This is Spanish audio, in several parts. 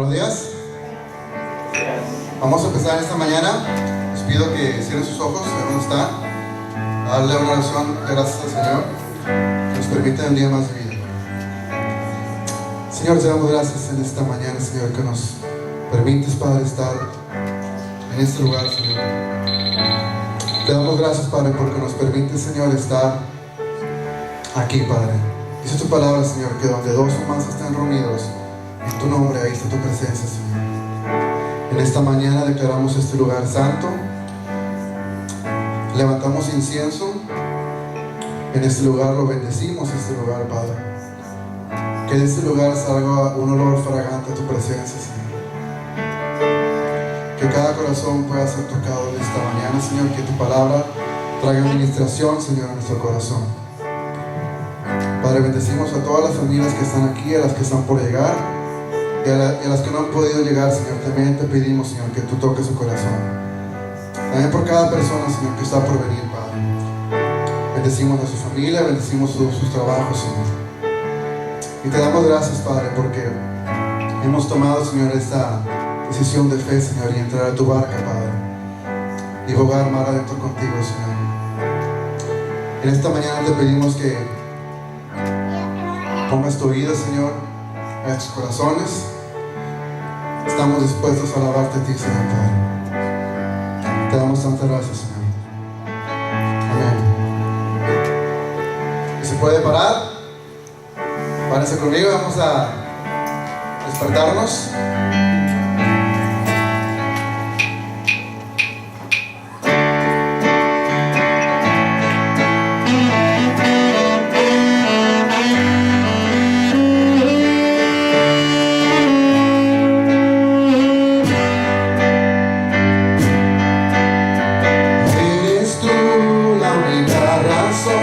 Buenos días. Vamos a empezar esta mañana. Les pido que cierren sus ojos, ¿dónde están? Darle una oración de gracias al Señor que nos permita un día más de vida. Señor, te damos gracias en esta mañana, Señor, que nos permites, Padre, estar en este lugar, Señor. Te damos gracias, Padre, porque nos permites, Señor, estar aquí, Padre. Dice tu palabra, Señor, que donde dos o más están reunidos en tu nombre, ahí está tu presencia, Señor. En esta mañana declaramos este lugar santo. Levantamos incienso. En este lugar lo bendecimos, este lugar, Padre. Que de este lugar salga un olor fragante a tu presencia, Señor. Que cada corazón pueda ser tocado en esta mañana, Señor. Que tu palabra traiga administración, Señor, a nuestro corazón. Padre, bendecimos a todas las familias que están aquí, a las que están por llegar y a las que no han podido llegar, Señor. También te pedimos, Señor, que tú toques su corazón. También por cada persona, Señor, que está por venir, Padre. Bendecimos a su familia, bendecimos sus trabajos, Señor. Y te damos gracias, Padre, porque hemos tomado, Señor, esta decisión de fe, Señor, y entrar a tu barca, Padre, y bogar mar adentro contigo, Señor. En esta mañana te pedimos que pongas tu vida, Señor, a estos corazones. Estamos dispuestos a alabarte a ti, Señor, Padre. Te damos tantas gracias, Señor. Amén. ¿Y se puede parar? Párense conmigo, vamos a despertarnos. Eres tú la esperanza.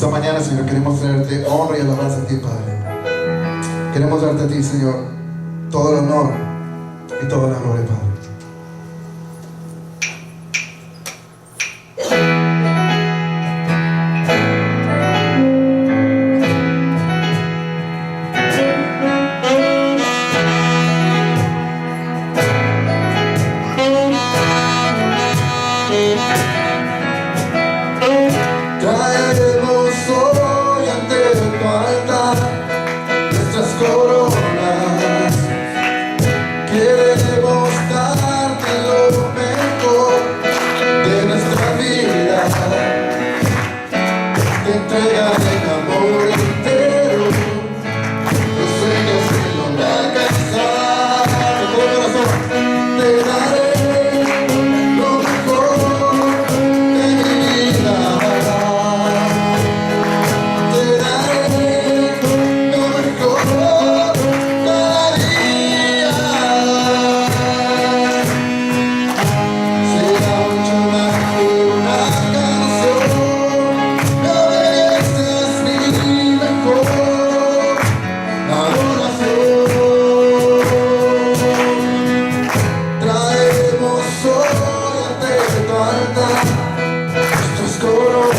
Esta mañana, Señor, queremos traerte honra y alabanza a ti, Padre. Queremos darte a ti, Señor, todo el honor y toda la gloria, Padre. Traemos hoy ante tu altar nuestras coronas. Queremos darte lo mejor de nuestra vida. Te entregaré el amor entero, los sueños que no me alcanzan. De todo corazón te daré lo mejor de mi vida. Te daré lo mejor cada día. Será mucho más que una canción. La belleza es mi mejor adoración. Traemos hoy ante tu altar nuestras coronas.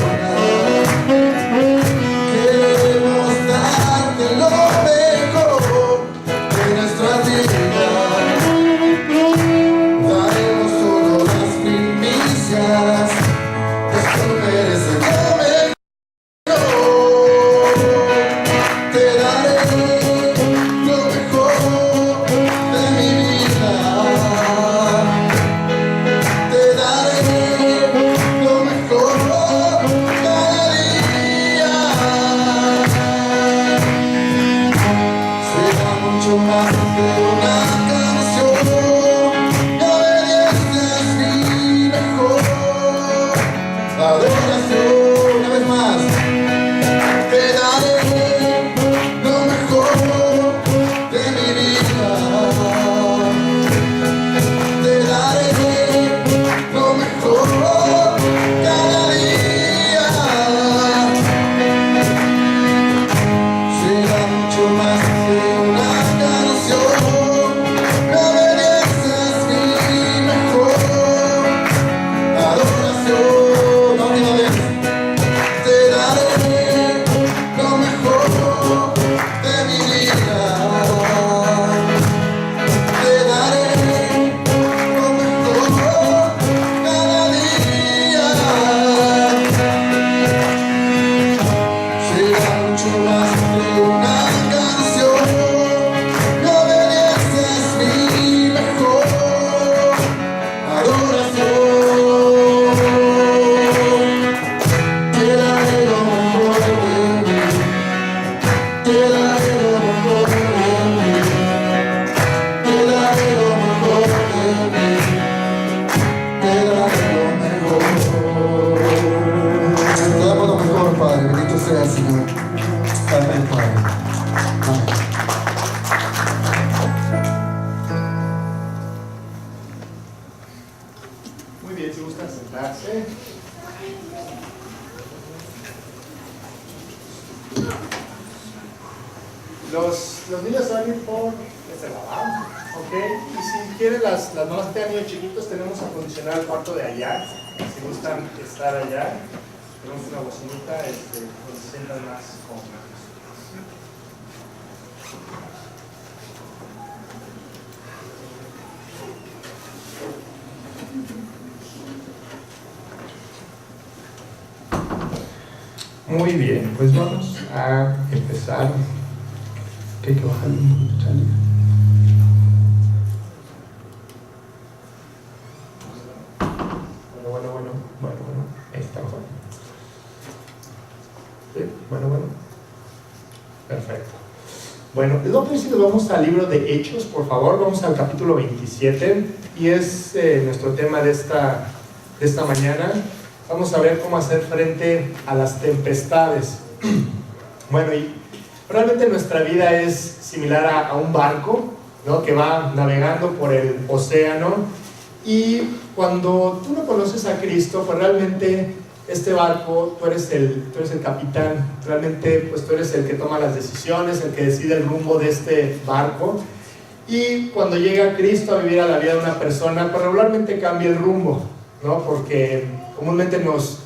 Queremos darte lo mejor de nuestras vidas. Daremos solo las primicias, esto merece lo mejor. Te daré lo mejor de mi vida. Te daré lo mejor cada día. Será mucho más que una canción. La belleza es mi mejor adoración. Una vez más. Te daré lo mejor de mi vida. Te daré lo mejor cada día. Será mucho más que una canción. La belleza es mi mejor adoración. Última vez. Te daré lo mejor de mi vida. Te daré lo mejor cada día. Será mucho más que una canción. La belleza es mi mejor adoración. Te daré lo mejor de mí. Te daré lo mejor de mí. Te daré lo mejor de mí. Te daré lo mejor. Te damos lo mejor, Padre. Bendito sea, Señor. Amén, Padre. Amén. Muy bien, si gustan sentarse. Los niños van a ir por este lado, ¿ok? Y si quieren, las mamás que tengan niños chiquitos, tenemos acondicionado el cuarto de allá. Si gustan estar allá, tenemos una bocinita donde se sientan más cómodos. Muy bien, pues vamos a empezar. Que hay que bajarle un poquito, Charlie. Bueno, ahí está mejor. ¿Sí? Bueno. Perfecto. Bueno, lo principio vamos al libro de Hechos, por favor, vamos al capítulo 27 y es nuestro tema de esta mañana. Vamos a ver cómo hacer frente a las tempestades. Bueno, y realmente nuestra vida es similar a un barco, ¿no? Que va navegando por el océano, y cuando tú no conoces a Cristo, pues realmente este barco, tú eres el capitán, realmente pues tú eres el que toma las decisiones, el que decide el rumbo de este barco. Y cuando llega Cristo a vivir a la vida de una persona, pues regularmente cambia el rumbo, ¿no? Porque comúnmente nos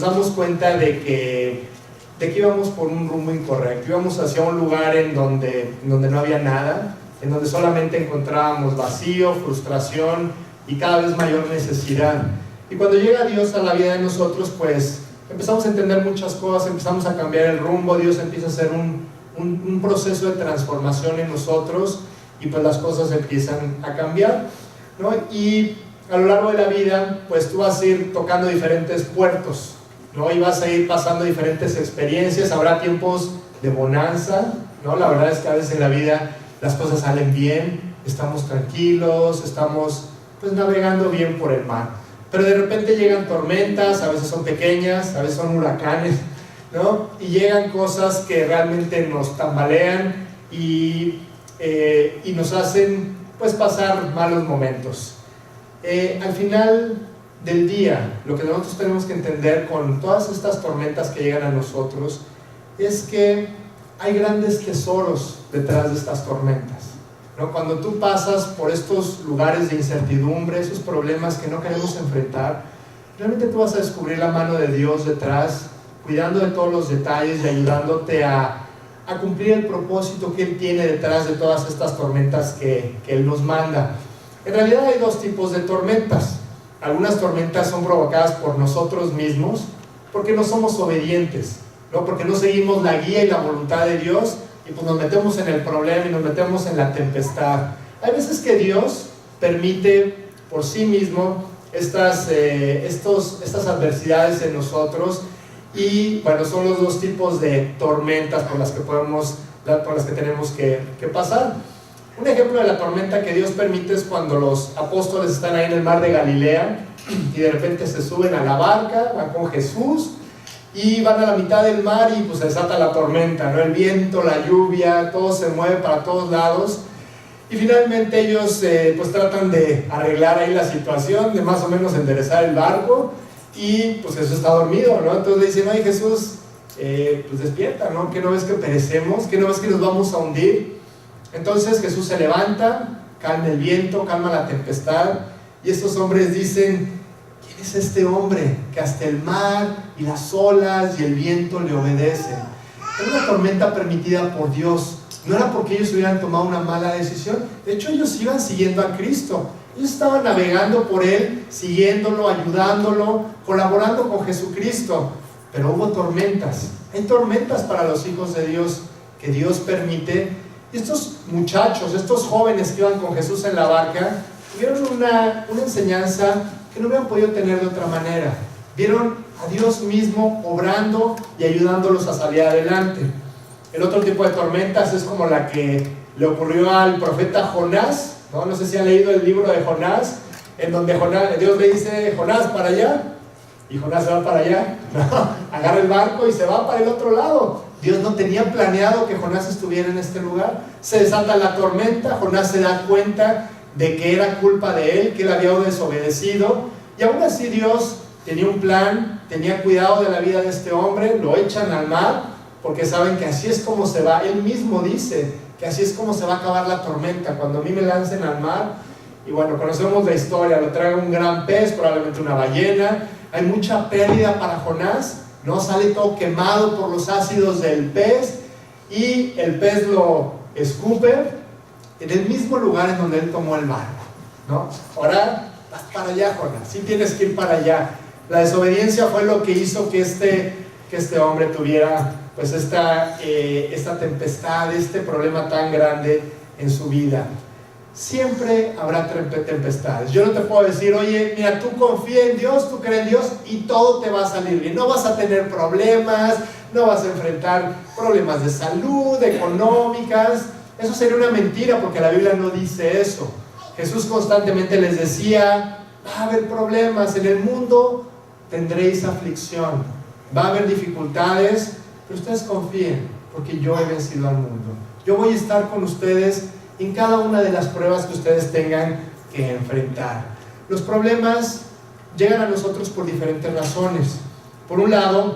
damos cuenta de que íbamos por un rumbo incorrecto, íbamos hacia un lugar en donde no había nada, en donde solamente encontrábamos vacío, frustración y cada vez mayor necesidad. Y cuando llega Dios a la vida de nosotros, pues empezamos a entender muchas cosas, empezamos a cambiar el rumbo, Dios empieza a hacer un proceso de transformación en nosotros y pues las cosas empiezan a cambiar, ¿no? Y a lo largo de la vida, pues tú vas a ir tocando diferentes puertos, ¿no? Y vas a ir pasando diferentes experiencias, habrá tiempos de bonanza, ¿no? La verdad es que a veces en la vida las cosas salen bien, estamos tranquilos, estamos pues navegando bien por el mar. Pero de repente llegan tormentas, a veces son pequeñas, a veces son huracanes, ¿no? Y llegan cosas que realmente nos tambalean y nos hacen pues pasar malos momentos. Al final del día, lo que nosotros tenemos que entender con todas estas tormentas que llegan a nosotros es que hay grandes tesoros detrás de estas tormentas, ¿no? Cuando tú pasas por estos lugares de incertidumbre, esos problemas que no queremos enfrentar, realmente tú vas a descubrir la mano de Dios detrás, cuidando de todos los detalles y ayudándote a cumplir el propósito que Él tiene detrás de todas estas tormentas que Él nos manda. En realidad hay dos tipos de tormentas. Algunas tormentas son provocadas por nosotros mismos porque no somos obedientes, ¿no? Porque no seguimos la guía y la voluntad de Dios y pues nos metemos en el problema y nos metemos en la tempestad. Hay veces que Dios permite por sí mismo estas adversidades en nosotros y bueno, son los dos tipos de tormentas por las que tenemos que pasar. Un ejemplo de la tormenta que Dios permite es cuando los apóstoles están ahí en el mar de Galilea y de repente se suben a la barca, van con Jesús y van a la mitad del mar y pues se desata la tormenta, ¿no? El viento, la lluvia, todo se mueve para todos lados y finalmente ellos pues tratan de arreglar ahí la situación, de más o menos enderezar el barco y pues Jesús está dormido, ¿no? Entonces le dicen, oye Jesús, pues despierta, ¿no? ¿Qué no ves que perecemos? ¿Qué no ves que nos vamos a hundir? Entonces Jesús se levanta, calma el viento, calma la tempestad y estos hombres dicen, ¿quién es este hombre que hasta el mar y las olas y el viento le obedecen? Era una tormenta permitida por Dios, no era porque ellos hubieran tomado una mala decisión, de hecho ellos iban siguiendo a Cristo, ellos estaban navegando por Él, siguiéndolo, ayudándolo, colaborando con Jesucristo, pero hubo tormentas, hay tormentas para los hijos de Dios que Dios permite. Estos muchachos, estos jóvenes que iban con Jesús en la barca, tuvieron una enseñanza que no hubieran podido tener de otra manera. Vieron a Dios mismo obrando y ayudándolos a salir adelante. El otro tipo de tormentas es como la que le ocurrió al profeta Jonás, ¿no? No sé si han leído el libro de Jonás, en donde Dios le dice, Jonás, para allá, y Jonás se va para allá, ¿no? Agarra el barco y se va para el otro lado. Dios no tenía planeado que Jonás estuviera en este lugar. Se desata la tormenta, Jonás se da cuenta de que era culpa de él, que él había desobedecido, y aún así Dios tenía un plan, tenía cuidado de la vida de este hombre, lo echan al mar, porque saben que así es como se va, él mismo dice que así es como se va a acabar la tormenta, cuando a mí me lancen al mar, y bueno, conocemos la historia, lo trae un gran pez, probablemente una ballena, hay mucha pérdida para Jonás, ¿no? Sale todo quemado por los ácidos del pez y el pez lo escupe en el mismo lugar en donde él tomó el barco, ¿no? Ahora vas para allá, Jonás, sí tienes que ir para allá. La desobediencia fue lo que hizo que este hombre tuviera pues esta tempestad, este problema tan grande en su vida. Siempre habrá tempestades. Yo no te puedo decir, oye, mira, tú confía en Dios, tú crees en Dios y todo te va a salir bien. No vas a tener problemas, no vas a enfrentar problemas de salud, económicas. Eso sería una mentira porque la Biblia no dice eso. Jesús constantemente les decía, va a haber problemas, en el mundo tendréis aflicción, va a haber dificultades, pero ustedes confíen porque yo he vencido al mundo. Yo voy a estar con ustedes en cada una de las pruebas que ustedes tengan que enfrentar. Los problemas llegan a nosotros por diferentes razones. Por un lado,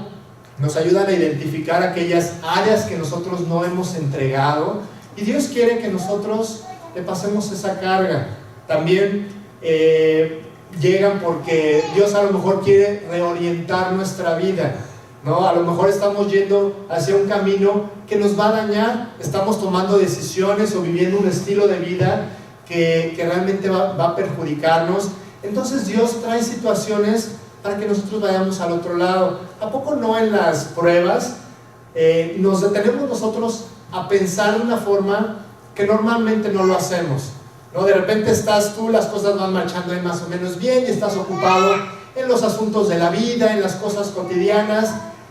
nos ayudan a identificar aquellas áreas que nosotros no hemos entregado, y Dios quiere que nosotros le pasemos esa carga. También llegan porque Dios a lo mejor quiere reorientar nuestra vida, ¿no? A lo mejor estamos yendo hacia un camino que nos va a dañar, estamos tomando decisiones o viviendo un estilo de vida que realmente va a perjudicarnos. Entonces Dios trae situaciones para que nosotros vayamos al otro lado. ¿A poco no en las pruebas nos detenemos nosotros a pensar de una forma que normalmente no lo hacemos, ¿no? De repente estás tú, las cosas van marchando ahí más o menos bien y estás ocupado en los asuntos de la vida, en las cosas cotidianas,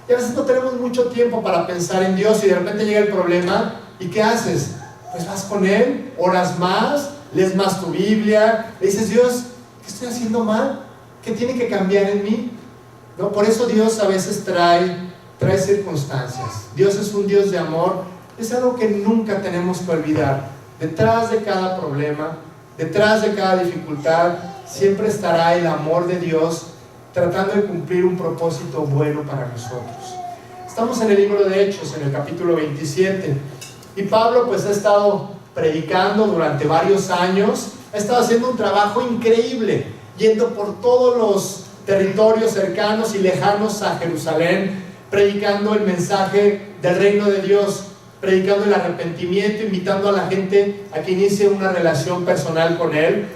y a veces no tenemos mucho tiempo para pensar en Dios, y de repente llega el problema, ¿y qué haces? Pues vas con Él, oras más, lees más tu Biblia, le dices: Dios, ¿qué estoy haciendo mal? ¿Qué tiene que cambiar en mí? ¿No? Por eso Dios a veces trae circunstancias. Dios es un Dios de amor. Es algo que nunca tenemos que olvidar. Detrás de cada problema, detrás de cada dificultad, siempre estará el amor de Dios tratando de cumplir un propósito bueno para nosotros. Estamos en el libro de Hechos, en el capítulo 27, y Pablo pues ha estado predicando durante varios años, ha estado haciendo un trabajo increíble, yendo por todos los territorios cercanos y lejanos a Jerusalén, predicando el mensaje del reino de Dios, predicando el arrepentimiento, invitando a la gente a que inicie una relación personal con Él.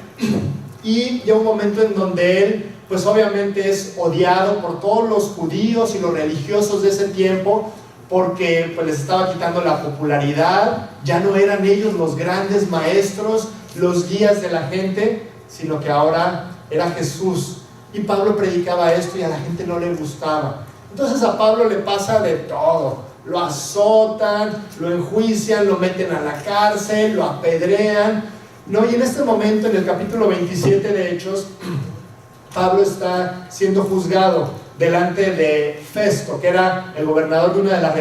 Y llega un momento en donde Él, pues obviamente es odiado por todos los judíos y los religiosos de ese tiempo, porque pues les estaba quitando la popularidad. Ya no eran ellos los grandes maestros, los guías de la gente, sino que ahora era Jesús. Y Pablo predicaba esto y a la gente no le gustaba. Entonces a Pablo le pasa de todo. Lo azotan, lo enjuician, lo meten a la cárcel, lo apedrean, ¿no? Y en este momento, en el capítulo 27 de Hechos, Pablo está siendo juzgado delante de Festo, que era el gobernador de una de las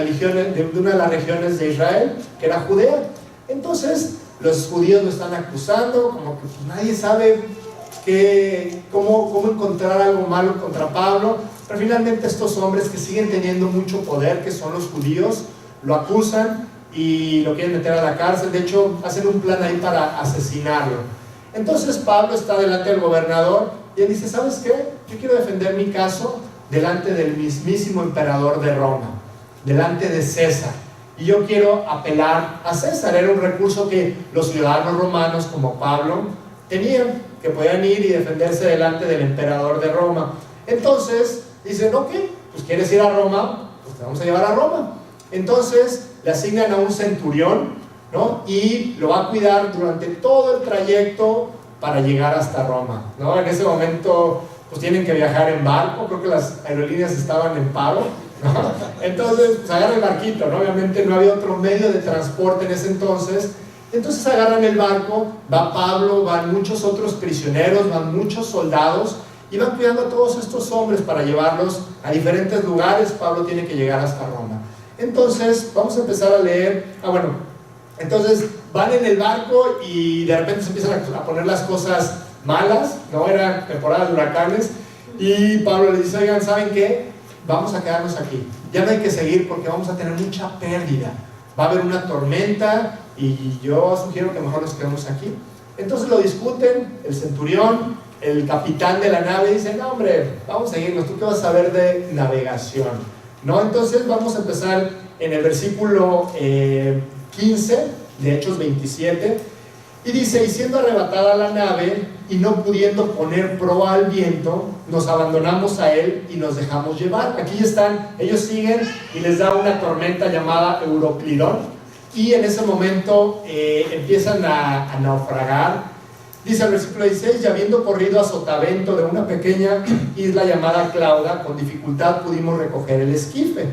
regiones de Israel, que era Judea. Entonces los judíos lo están acusando, como que pues nadie sabe cómo encontrar algo malo contra Pablo. Pero finalmente estos hombres que siguen teniendo mucho poder, que son los judíos, lo acusan y lo quieren meter a la cárcel. De hecho, hacen un plan ahí para asesinarlo. Entonces Pablo está delante del gobernador y él dice: ¿sabes qué? Yo quiero defender mi caso delante del mismísimo emperador de Roma, delante de César. Y yo quiero apelar a César. Era un recurso que los ciudadanos romanos como Pablo tenían, que podían ir y defenderse delante del emperador de Roma. Entonces dicen: ok, pues quieres ir a Roma, pues te vamos a llevar a Roma. Entonces le asignan a un centurión, ¿no? Y lo va a cuidar durante todo el trayecto para llegar hasta Roma, ¿no? En ese momento pues tienen que viajar en barco, creo que las aerolíneas estaban en paro, ¿no? Entonces pues agarran el barquito, ¿no? Obviamente no había otro medio de transporte en ese entonces. Entonces agarran el barco, va Pablo, van muchos otros prisioneros, van muchos soldados, y van cuidando a todos estos hombres para llevarlos a diferentes lugares. Pablo tiene que llegar hasta Roma. Entonces vamos a empezar a leer. Entonces van en el barco y de repente se empiezan a poner las cosas malas, ¿no? Era temporada de huracanes, y Pablo le dice: oigan, ¿saben qué? Vamos a quedarnos aquí, ya no hay que seguir porque vamos a tener mucha pérdida, va a haber una tormenta y yo sugiero que mejor nos quedemos aquí. Entonces lo discuten, el centurión, el capitán de la nave dice: no hombre, vamos a seguirnos, ¿tú qué vas a saber de navegación? ¿No? Entonces vamos a empezar en el versículo 15 de Hechos 27, y dice: y siendo arrebatada la nave y no pudiendo poner proa al viento, nos abandonamos a él y nos dejamos llevar. Aquí están, ellos siguen y les da una tormenta llamada Euroclidón, y en ese momento empiezan a naufragar. Dice el versículo 16: y habiendo corrido a sotavento de una pequeña isla llamada Clauda, con dificultad pudimos recoger el esquife.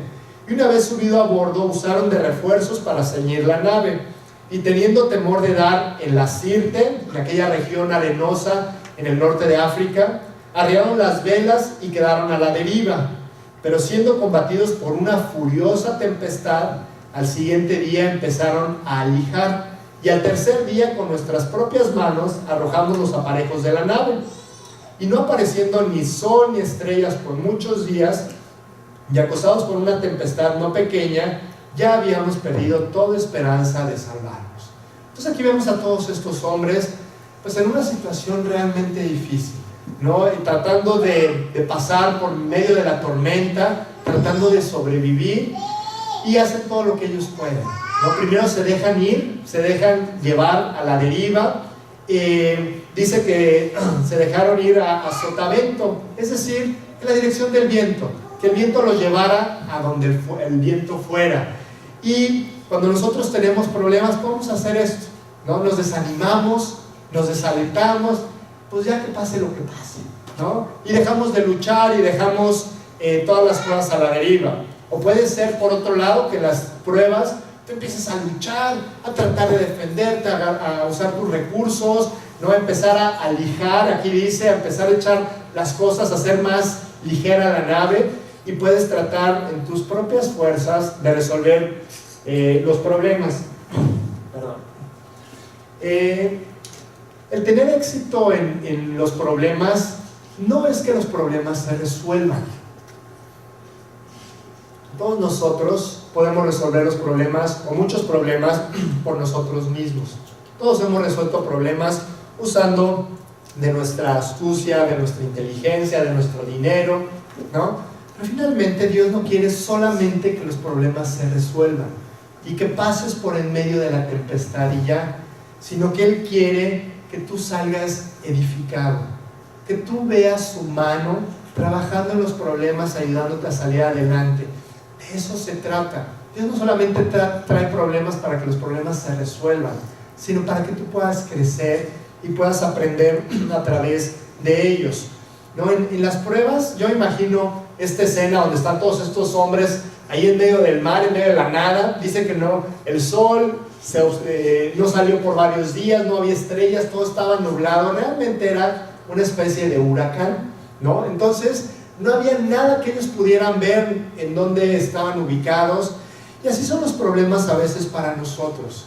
Y una vez subido a bordo, usaron de refuerzos para ceñir la nave. Y teniendo temor de dar en la Sirte, en aquella región arenosa en el norte de África, arriaron las velas y quedaron a la deriva. Pero siendo combatidos por una furiosa tempestad, al siguiente día empezaron a alijar. Y al tercer día, con nuestras propias manos, arrojamos los aparejos de la nave. Y no apareciendo ni sol ni estrellas por muchos días, y acosados por una tempestad no pequeña, ya habíamos perdido toda esperanza de salvarnos. Entonces aquí vemos a todos estos hombres pues en una situación realmente difícil, ¿no? Y tratando de pasar por medio de la tormenta, tratando de sobrevivir, y hacen todo lo que ellos pueden, ¿no? Primero se dejan ir, se dejan llevar a la deriva. Dice que se dejaron ir a sotavento, es decir, en la dirección del viento, que el viento los llevara a donde el viento fuera. Y cuando nosotros tenemos problemas, podemos hacer esto, ¿no? Nos desanimamos, nos desalentamos, pues ya que pase lo que pase, ¿no? Y dejamos de luchar y dejamos todas las pruebas a la deriva. O puede ser por otro lado que las pruebas tú empiezas a luchar, a tratar de defenderte, a usar tus recursos, ¿no? Empezar a lijar, aquí dice, a empezar a echar las cosas, a hacer más ligera la nave, y puedes tratar en tus propias fuerzas de resolver los problemas. Perdón. El tener éxito en los problemas no es que los problemas se resuelvan. Todos nosotros podemos resolver los problemas, o muchos problemas, por nosotros mismos. Todos hemos resuelto problemas usando de nuestra astucia, de nuestra inteligencia, de nuestro dinero, ¿no? Pero finalmente Dios no quiere solamente que los problemas se resuelvan y que pases por en medio de la tempestad y ya, sino que Él quiere que tú salgas edificado, que tú veas su mano trabajando en los problemas, ayudándote a salir adelante. De eso se trata. Dios no solamente trae problemas para que los problemas se resuelvan, sino para que tú puedas crecer y puedas aprender a través de ellos, ¿no? En las pruebas, yo imagino esta escena donde están todos estos hombres ahí en medio del mar, en medio de la nada. Dice que no, el sol no salió por varios días, no había estrellas, todo estaba nublado, realmente era una especie de huracán, ¿no? Entonces no había nada que ellos pudieran ver en dónde estaban ubicados. Y así son los problemas a veces para nosotros.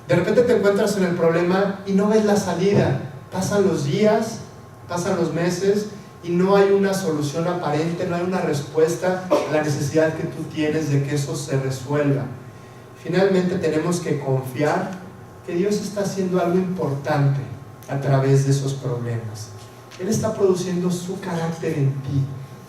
De repente te encuentras en el problema y no ves la salida. Pasan los días, pasan los meses y no hay una solución aparente, no hay una respuesta a la necesidad que tú tienes de que eso se resuelva. Finalmente tenemos que confiar que Dios está haciendo algo importante a través de esos problemas. Él está produciendo su carácter en ti.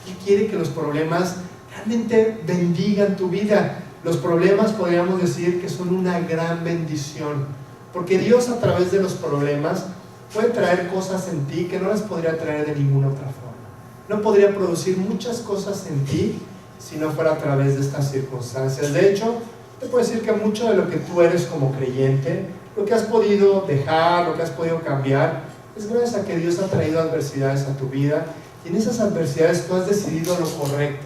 Él quiere que los problemas realmente bendigan tu vida. Los problemas podríamos decir que son una gran bendición, porque Dios a través de los problemas puede traer cosas en ti que no las podría traer de ninguna otra forma. No podría producir muchas cosas en ti si no fuera a través de estas circunstancias. De hecho, te puedo decir que mucho de lo que tú eres como creyente, lo que has podido dejar, lo que has podido cambiar, es gracias a que Dios ha traído adversidades a tu vida, y en esas adversidades tú has decidido lo correcto.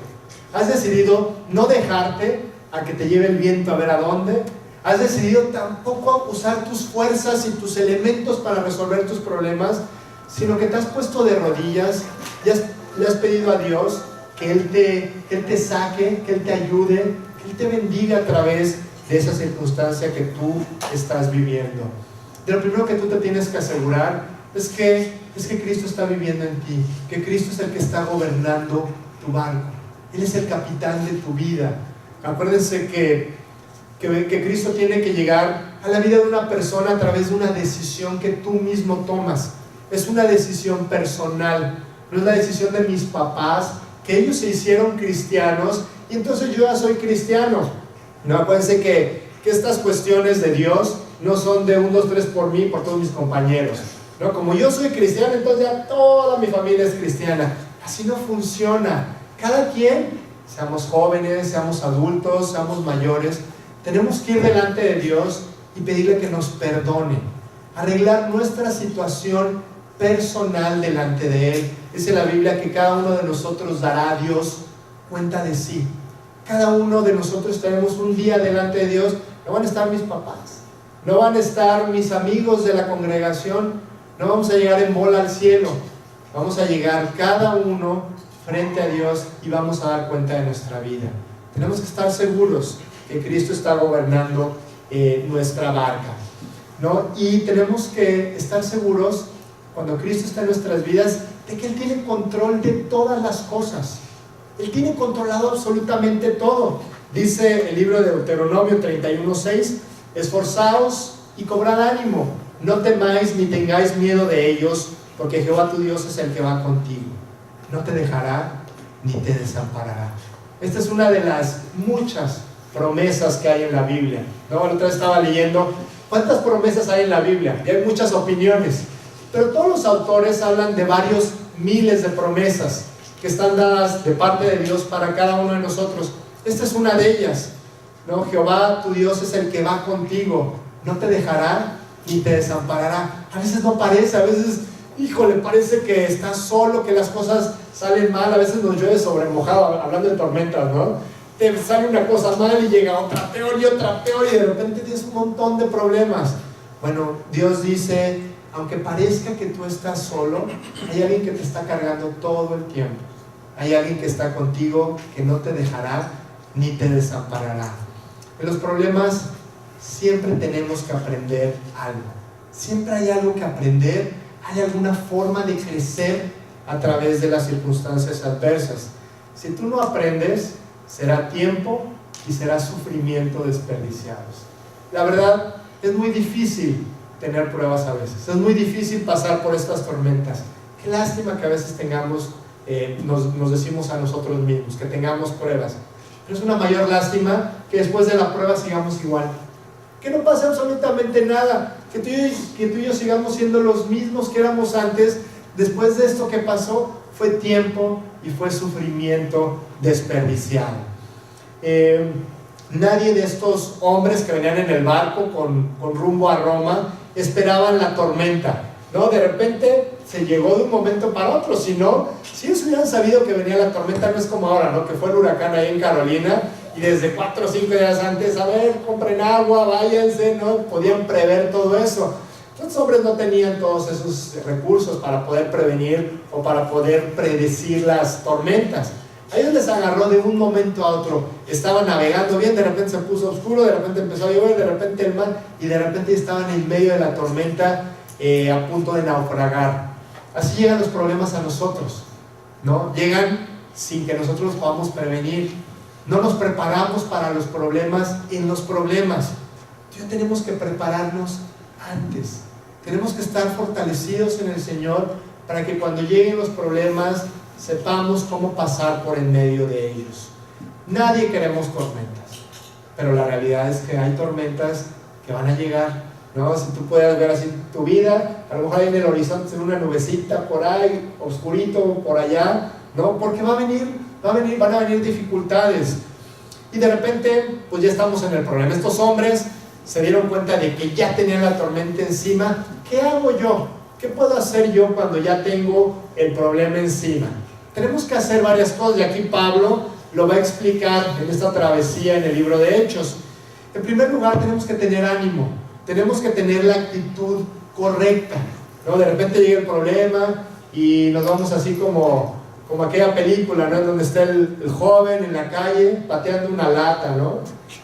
Has decidido no dejarte a que te lleve el viento a ver a dónde. Has decidido tampoco usar tus fuerzas y tus elementos para resolver tus problemas, sino que te has puesto de rodillas y le has pedido a Dios que Él te saque, que Él te ayude, que Él te bendiga a través de esa circunstancia que tú estás viviendo. De lo primero que tú te tienes que asegurar es que Cristo está viviendo en ti, que Cristo es el que está gobernando tu barco. Él es el capitán de tu vida. Acuérdense que Cristo tiene que llegar a la vida de una persona a través de una decisión que tú mismo tomas. Es una decisión personal, no es la decisión de mis papás, que ellos se hicieron cristianos y entonces yo ya soy cristiano. No, acuérdense que estas cuestiones de Dios no son de 1, 2, 3 por mí, por todos mis compañeros, ¿no? Como yo soy cristiano, entonces ya toda mi familia es cristiana. Así no funciona. Cada quien, seamos jóvenes, seamos adultos, seamos mayores, tenemos que ir delante de Dios y pedirle que nos perdone, arreglar nuestra situación personal delante de Él. Dice la Biblia que cada uno de nosotros dará a Dios cuenta de sí. Cada uno de nosotros tenemos un día delante de Dios. No van a estar mis papás, no van a estar mis amigos de la congregación, no vamos a llegar en bola al cielo. Vamos a llegar cada uno frente a Dios y vamos a dar cuenta de nuestra vida. Tenemos que estar seguros que Cristo está gobernando nuestra barca, ¿no? Y tenemos que estar seguros, cuando Cristo está en nuestras vidas, de que Él tiene control de todas las cosas. Él tiene controlado absolutamente todo. Dice el libro de Deuteronomio 31:6: esforzaos y cobrad ánimo, no temáis ni tengáis miedo de ellos, porque Jehová tu Dios es el que va contigo. No te dejará ni te desamparará. Esta es una de las muchas promesas que hay en la Biblia, ¿no? La otra vez estaba leyendo cuántas promesas hay en la Biblia, y hay muchas opiniones, pero todos los autores hablan de varios miles de promesas que están dadas de parte de Dios para cada uno de nosotros. Esta es una de ellas, ¿no? Jehová tu Dios es el que va contigo, no te dejará ni te desamparará. A veces no parece, a veces, híjole, parece que estás solo, que las cosas salen mal. A veces nos llueve sobre mojado, hablando de tormentas, ¿no? Te sale una cosa mal y llega otra peor y de repente tienes un montón de problemas. Bueno, Dios dice, aunque parezca que tú estás solo, hay alguien que te está cargando todo el tiempo. Hay alguien que está contigo, que no te dejará ni te desamparará. En los problemas siempre tenemos que aprender algo. Siempre hay algo que aprender, hay alguna forma de crecer a través de las circunstancias adversas. Si tú no aprendes, será tiempo y será sufrimiento desperdiciados. La verdad, es muy difícil tener pruebas a veces. Es muy difícil pasar por estas tormentas. Qué lástima que a veces tengamos, nos decimos a nosotros mismos, que tengamos pruebas. Pero es una mayor lástima que después de la prueba sigamos igual. Que no pase absolutamente nada. Que tú y yo sigamos siendo los mismos que éramos antes. Después de esto que pasó, fue tiempo y fue sufrimiento desperdiciado. Nadie de estos hombres que venían en el barco con rumbo a Roma esperaban la tormenta, ¿no? De repente se llegó de un momento para otro. Si ellos hubieran sabido que venía la tormenta, no es como ahora, ¿no? Que fue el huracán ahí en Carolina y desde 4 o 5 días antes, a ver, compren agua, váyanse, ¿no? Podían prever todo eso. Los hombres no tenían todos esos recursos para poder prevenir o para poder predecir las tormentas. A ellos les agarró de un momento a otro. Estaban navegando bien, de repente se puso oscuro, de repente empezó a llover, de repente el mar, y de repente estaban en medio de la tormenta, a punto de naufragar. Así llegan los problemas a nosotros, ¿no? Llegan sin que nosotros los podamos prevenir. No nos preparamos para los problemas en los problemas. Ya tenemos que prepararnos antes. Tenemos que estar fortalecidos en el Señor para que cuando lleguen los problemas sepamos cómo pasar por en medio de ellos. Nadie queremos tormentas, pero la realidad es que hay tormentas que van a llegar, ¿no? Si tú puedes ver así tu vida, a lo mejor hay en el horizonte una nubecita por ahí, oscurito por allá, ¿no? Porque van a venir dificultades. Y de repente, pues ya estamos en el problema. Estos hombres se dieron cuenta de que ya tenían la tormenta encima. ¿Qué hago yo? ¿Qué puedo hacer yo cuando ya tengo el problema encima? Tenemos que hacer varias cosas, y aquí Pablo lo va a explicar en esta travesía en el libro de Hechos. En primer lugar, tenemos que tener ánimo, tenemos que tener la actitud correcta, ¿no? De repente llega el problema y nos vamos así como aquella película, ¿no? Donde está el joven en la calle pateando una lata, ¿no?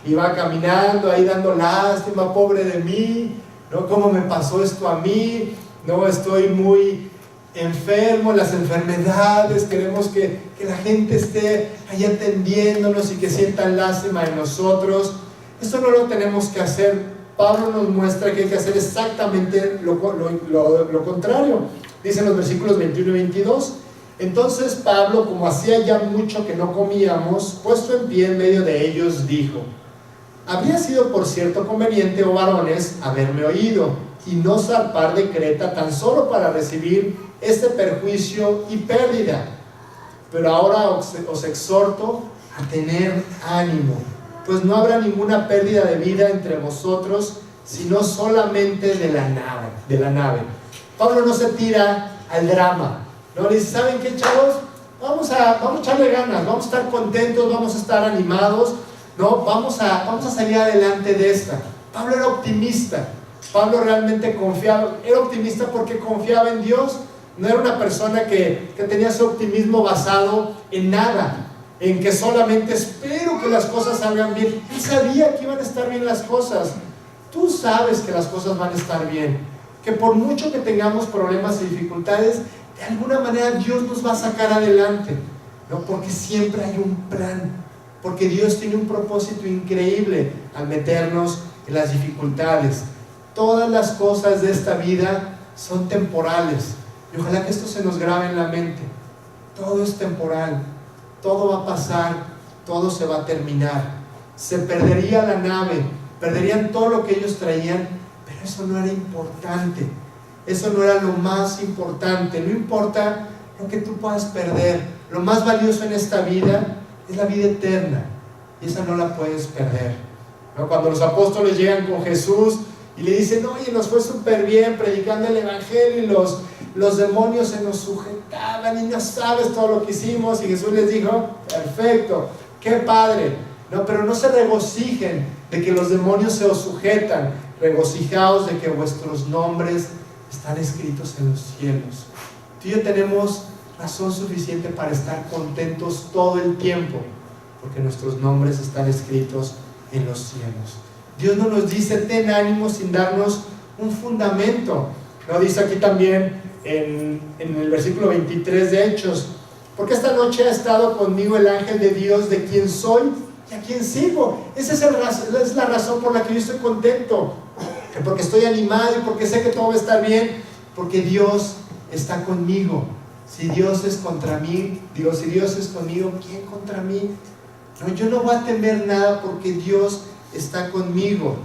Y va caminando ahí dando lástima, pobre de mí, ¿no? ¿Cómo me pasó esto a mí? No, estoy muy enfermo, las enfermedades, queremos que la gente esté ahí atendiéndonos y que sientan lástima en nosotros. Esto no lo tenemos que hacer. Pablo nos muestra que hay que hacer exactamente lo contrario. Dicen los versículos 21 y 22. Entonces Pablo, como hacía ya mucho que no comíamos, puesto en pie en medio de ellos, dijo: habría sido por cierto conveniente, oh varones, haberme oído y no zarpar de Creta tan solo para recibir este perjuicio y pérdida. Pero ahora os exhorto a tener ánimo, pues no habrá ninguna pérdida de vida entre vosotros, sino solamente de la nave. Pablo no se tira al drama, no le dice: ¿saben qué, chavos? Vamos a echarle ganas, vamos a estar contentos, vamos a estar animados, ¿no? Vamos a salir adelante de esta. Pablo era optimista. Pablo realmente confiaba, era optimista porque confiaba en Dios. No era una persona que tenía su optimismo basado en nada, en que solamente espero que las cosas salgan bien. Él sabía que iban a estar bien las cosas. Tú sabes que las cosas van a estar bien, que por mucho que tengamos problemas y dificultades, de alguna manera Dios nos va a sacar adelante. ¿no? Porque siempre hay un plan, porque Dios tiene un propósito increíble al meternos en las dificultades. Todas las cosas de esta vida son temporales, y ojalá que esto se nos grabe en la mente. Todo es temporal, todo va a pasar, todo se va a terminar. Se perdería la nave, perderían todo lo que ellos traían, pero eso no era importante, eso no era lo más importante. No importa lo que tú puedas perder, lo más valioso en esta vida es la vida eterna, y esa no la puedes perder, ¿no? Cuando los apóstoles llegan con Jesús y le dicen: oye, nos fue súper bien predicando el evangelio y los demonios se nos sujetaban y no sabes todo lo que hicimos, y Jesús les dijo: perfecto, qué padre, no, pero no se regocijen de que los demonios se os sujetan, regocijaos de que vuestros nombres están escritos en los cielos. Tú y yo tenemos razón suficiente para estar contentos todo el tiempo, porque nuestros nombres están escritos en los cielos. Dios no nos dice ten ánimo sin darnos un fundamento, ¿no? Dice aquí también en el versículo 23 de Hechos: porque esta noche ha estado conmigo el ángel de Dios, de quien soy y a quien sirvo. Esa es la razón por la que yo estoy contento, porque estoy animado y porque sé que todo va a estar bien, porque Dios está conmigo. Si Dios es contra mí, digo, si Dios es conmigo, ¿quién contra mí? No, yo no voy a temer nada porque Dios está conmigo.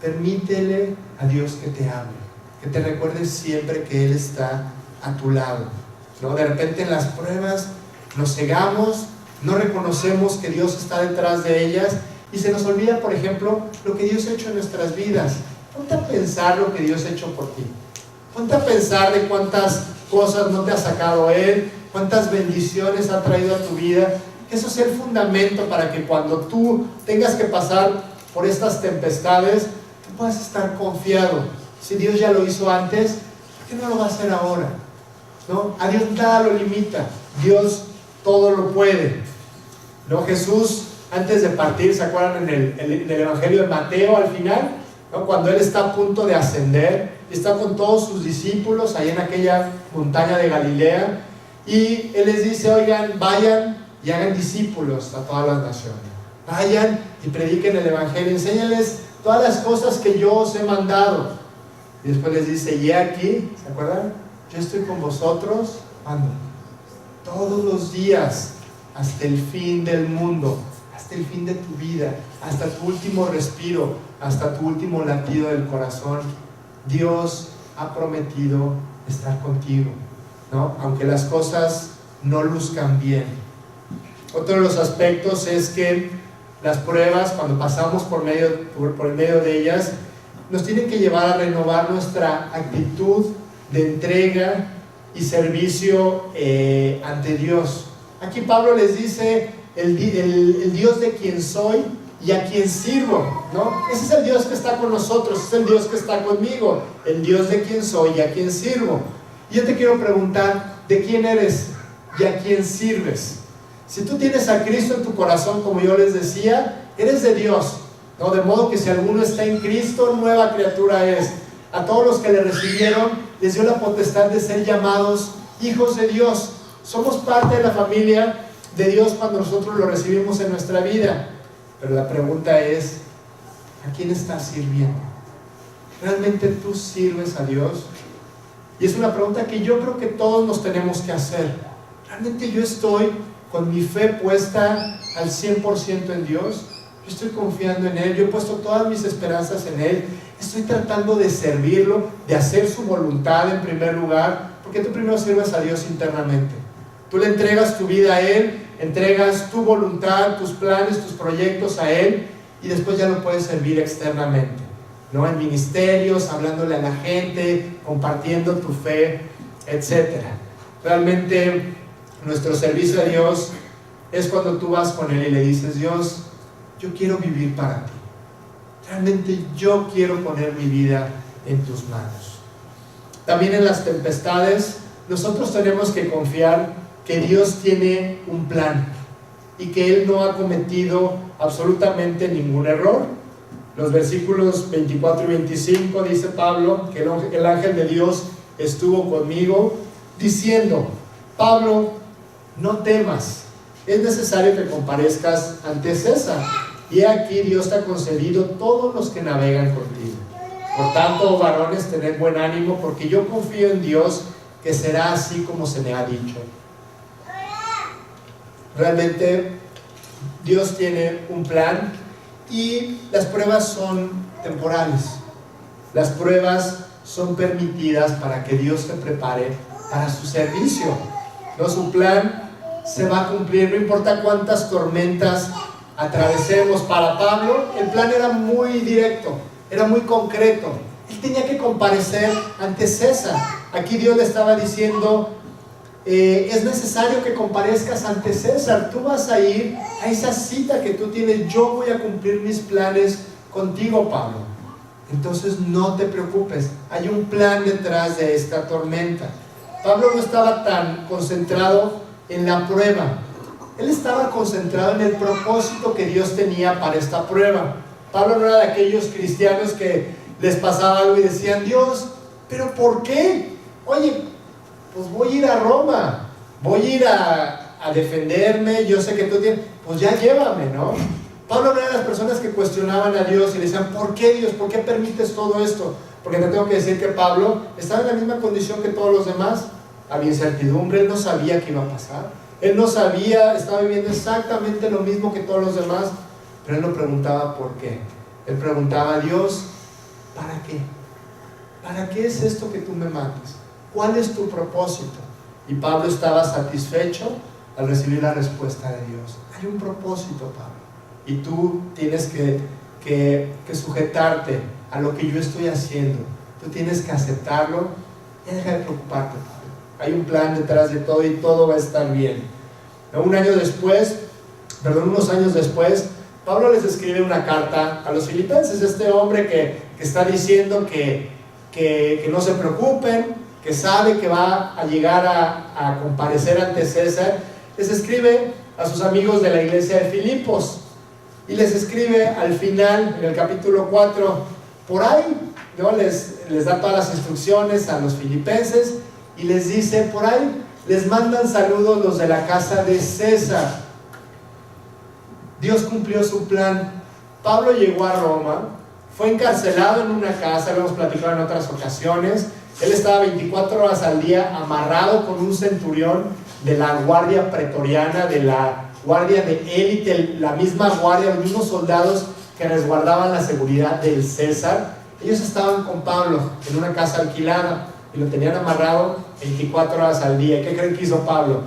Permítele a Dios que te hable, que te recuerdes siempre que Él está a tu lado, ¿no? De repente en las pruebas nos cegamos, no reconocemos que Dios está detrás de ellas y se nos olvida, por ejemplo, lo que Dios ha hecho en nuestras vidas. Ponte a pensar lo que Dios ha hecho por ti. Ponte a pensar de cuántas cosas no te ha sacado Él, cuántas bendiciones ha traído a tu vida. Eso sea el fundamento para que cuando tú tengas que pasar por estas tempestades, tú puedas estar confiado. Si Dios ya lo hizo antes, ¿por qué no lo va a hacer ahora? ¿No? A Dios nada lo limita, Dios todo lo puede, ¿no? Jesús, antes de partir, ¿se acuerdan en el Evangelio de Mateo al final, ¿no? Cuando Él está a punto de ascender, está con todos sus discípulos ahí en aquella montaña de Galilea, y Él les dice: oigan, vayan y hagan discípulos a todas las naciones, vayan y prediquen el Evangelio, enséñales todas las cosas que yo os he mandado. Y después les dice: y aquí, ¿se acuerdan? Yo estoy con vosotros, ¿cuándo? Todos los días, hasta el fin del mundo, hasta el fin de tu vida, hasta tu último respiro, hasta tu último latido del corazón. Dios ha prometido estar contigo, ¿no? Aunque las cosas no luzcan bien. Otro de los aspectos es que las pruebas, cuando pasamos por el medio de ellas, nos tienen que llevar a renovar nuestra actitud de entrega y servicio ante Dios. Aquí Pablo les dice: el Dios de quien soy y a quien sirvo, ¿no? Ese es el Dios que está con nosotros, es el Dios que está conmigo, el Dios de quien soy y a quien sirvo. Y yo te quiero preguntar: ¿de quién eres y a quién sirves? Si tú tienes a Cristo en tu corazón, como yo les decía, eres de Dios, ¿no? De modo que si alguno está en Cristo, nueva criatura es. A todos los que le recibieron, les dio la potestad de ser llamados hijos de Dios. Somos parte de la familia de Dios cuando nosotros lo recibimos en nuestra vida. Pero la pregunta es: ¿a quién estás sirviendo? ¿Realmente tú sirves a Dios? Y es una pregunta que yo creo que todos nos tenemos que hacer. ¿Realmente yo estoy con mi fe puesta al 100% en Dios? Yo estoy confiando en Él, yo he puesto todas mis esperanzas en Él, estoy tratando de servirlo, de hacer su voluntad en primer lugar, porque tú primero sirves a Dios internamente. Tú le entregas tu vida a Él, entregas tu voluntad, tus planes, tus proyectos a Él, y después ya lo puedes servir externamente, ¿no? En ministerios, hablándole a la gente, compartiendo tu fe, etc. Realmente nuestro servicio a Dios es cuando tú vas con Él y le dices: Dios, yo quiero vivir para ti. Realmente yo quiero poner mi vida en tus manos. También en las tempestades, nosotros tenemos que confiar que Dios tiene un plan y que Él no ha cometido absolutamente ningún error. Los versículos 24 y 25 dice Pablo que el ángel de Dios estuvo conmigo, diciendo: Pablo, no temas, es necesario que comparezcas ante César. Y aquí Dios te ha concedido todos los que navegan contigo. Por tanto, varones, tened buen ánimo, porque yo confío en Dios que será así como se me ha dicho. Realmente Dios tiene un plan y las pruebas son temporales. Las pruebas son permitidas para que Dios te prepare para su servicio. ¿No? Su plan se va a cumplir, no importa cuántas tormentas atravesemos. Para Pablo el plan era muy directo, era muy concreto. Él tenía que comparecer ante César. Aquí Dios le estaba diciendo, es necesario que comparezcas ante César. Tú vas a ir a esa cita que tú tienes. Yo voy a cumplir mis planes contigo, Pablo. Entonces no te preocupes, hay un plan detrás de esta tormenta. Pablo no estaba tan concentrado en la prueba. Él estaba concentrado en el propósito que Dios tenía para esta prueba. Pablo no era de aquellos cristianos que les pasaba algo y decían, Dios, ¿pero por qué? Oye, pues voy a ir a Roma, voy a ir a defenderme, yo sé que tú tienes, pues ya llévame, ¿no? Pablo no era de las personas que cuestionaban a Dios y le decían, ¿por qué Dios? ¿Por qué permites todo esto? Porque te tengo que decir que Pablo estaba en la misma condición que todos los demás. Había incertidumbre, él no sabía qué iba a pasar. Él no sabía, estaba viviendo exactamente lo mismo que todos los demás, pero él no preguntaba por qué. Él preguntaba a Dios, ¿para qué? ¿Para qué es esto que tú me mandas? ¿Cuál es tu propósito? Y Pablo estaba satisfecho al recibir la respuesta de Dios. Hay un propósito, Pablo, y tú tienes que sujetarte a lo que yo estoy haciendo. Tú tienes que aceptarlo y deja de preocuparte, Pablo. Hay un plan detrás de todo y todo va a estar bien. Unos años después, Pablo les escribe una carta a los filipenses. Este hombre que está diciendo que no se preocupen, que sabe que va a llegar a comparecer ante César, les escribe a sus amigos de la iglesia de Filipos y les escribe al final, en el capítulo 4, por ahí, ¿no? les da todas las instrucciones a los filipenses y les dice, por ahí les mandan saludos los de la casa de César. Dios cumplió su plan. Pablo llegó a Roma, fue encarcelado en una casa, lo hemos platicado en otras ocasiones. Él estaba 24 horas al día amarrado con un centurión de la guardia pretoriana, de la guardia de élite, la misma guardia, los mismos soldados que resguardaban la seguridad del César. Ellos estaban con Pablo en una casa alquilada y lo tenían amarrado 24 horas al día. ¿Qué creen que hizo Pablo?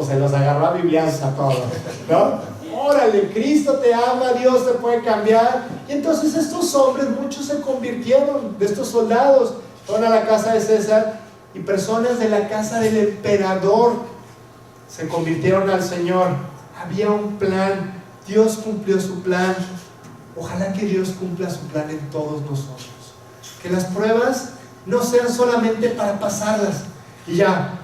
Se los agarró a bibliazos a todos, ¿no? Órale, Cristo te ama, Dios te puede cambiar. Y entonces estos hombres, muchos se convirtieron, de estos soldados, fueron a la casa de César y personas de la casa del emperador se convirtieron al Señor. Había un plan, Dios cumplió su plan. Ojalá que Dios cumpla su plan en todos nosotros. Que las pruebas no sean solamente para pasarlas y ya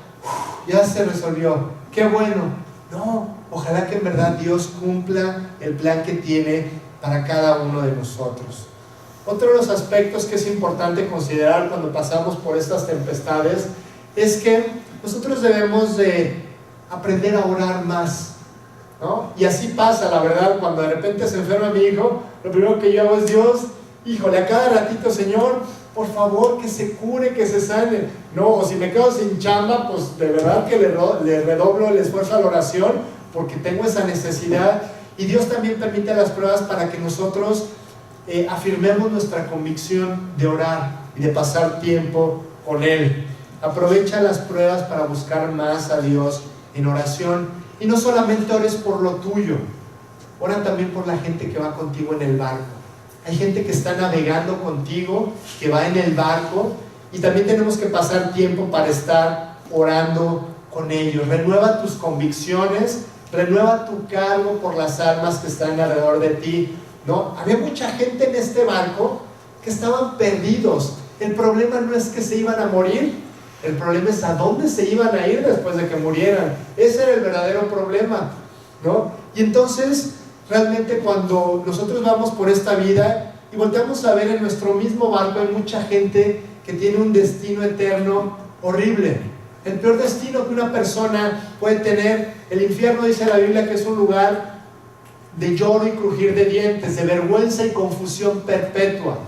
se resolvió, qué bueno. No, ojalá que en verdad Dios cumpla el plan que tiene para cada uno de nosotros. Otro de los aspectos que es importante considerar cuando pasamos por estas tempestades es que nosotros debemos de aprender a orar más, ¿no? Y así pasa, la verdad, cuando de repente se enferma mi hijo, lo primero que yo hago es, Dios, híjole, a cada ratito, Señor, por favor, que se cure, que se sane. No, o si me quedo sin chamba, pues de verdad que le redoblo el esfuerzo a la oración, porque tengo esa necesidad. Y Dios también permite las pruebas para que nosotros afirmemos nuestra convicción de orar y de pasar tiempo con Él. Aprovecha las pruebas para buscar más a Dios en oración. Y no solamente ores por lo tuyo, ora también por la gente que va contigo en el barco. Hay gente que está navegando contigo, que va en el barco, y también tenemos que pasar tiempo para estar orando con ellos. Renueva tus convicciones, renueva tu cargo por las almas que están alrededor de ti, ¿no? Había mucha gente en este barco que estaban perdidos. El problema no es que se iban a morir, el problema es a dónde se iban a ir después de que murieran. Ese era el verdadero problema, ¿no? Y entonces, realmente cuando nosotros vamos por esta vida y volteamos a ver en nuestro mismo barco, hay mucha gente que tiene un destino eterno horrible. El peor destino que una persona puede tener, el infierno dice la Biblia que es un lugar de lloro y crujir de dientes, de vergüenza y confusión perpetua.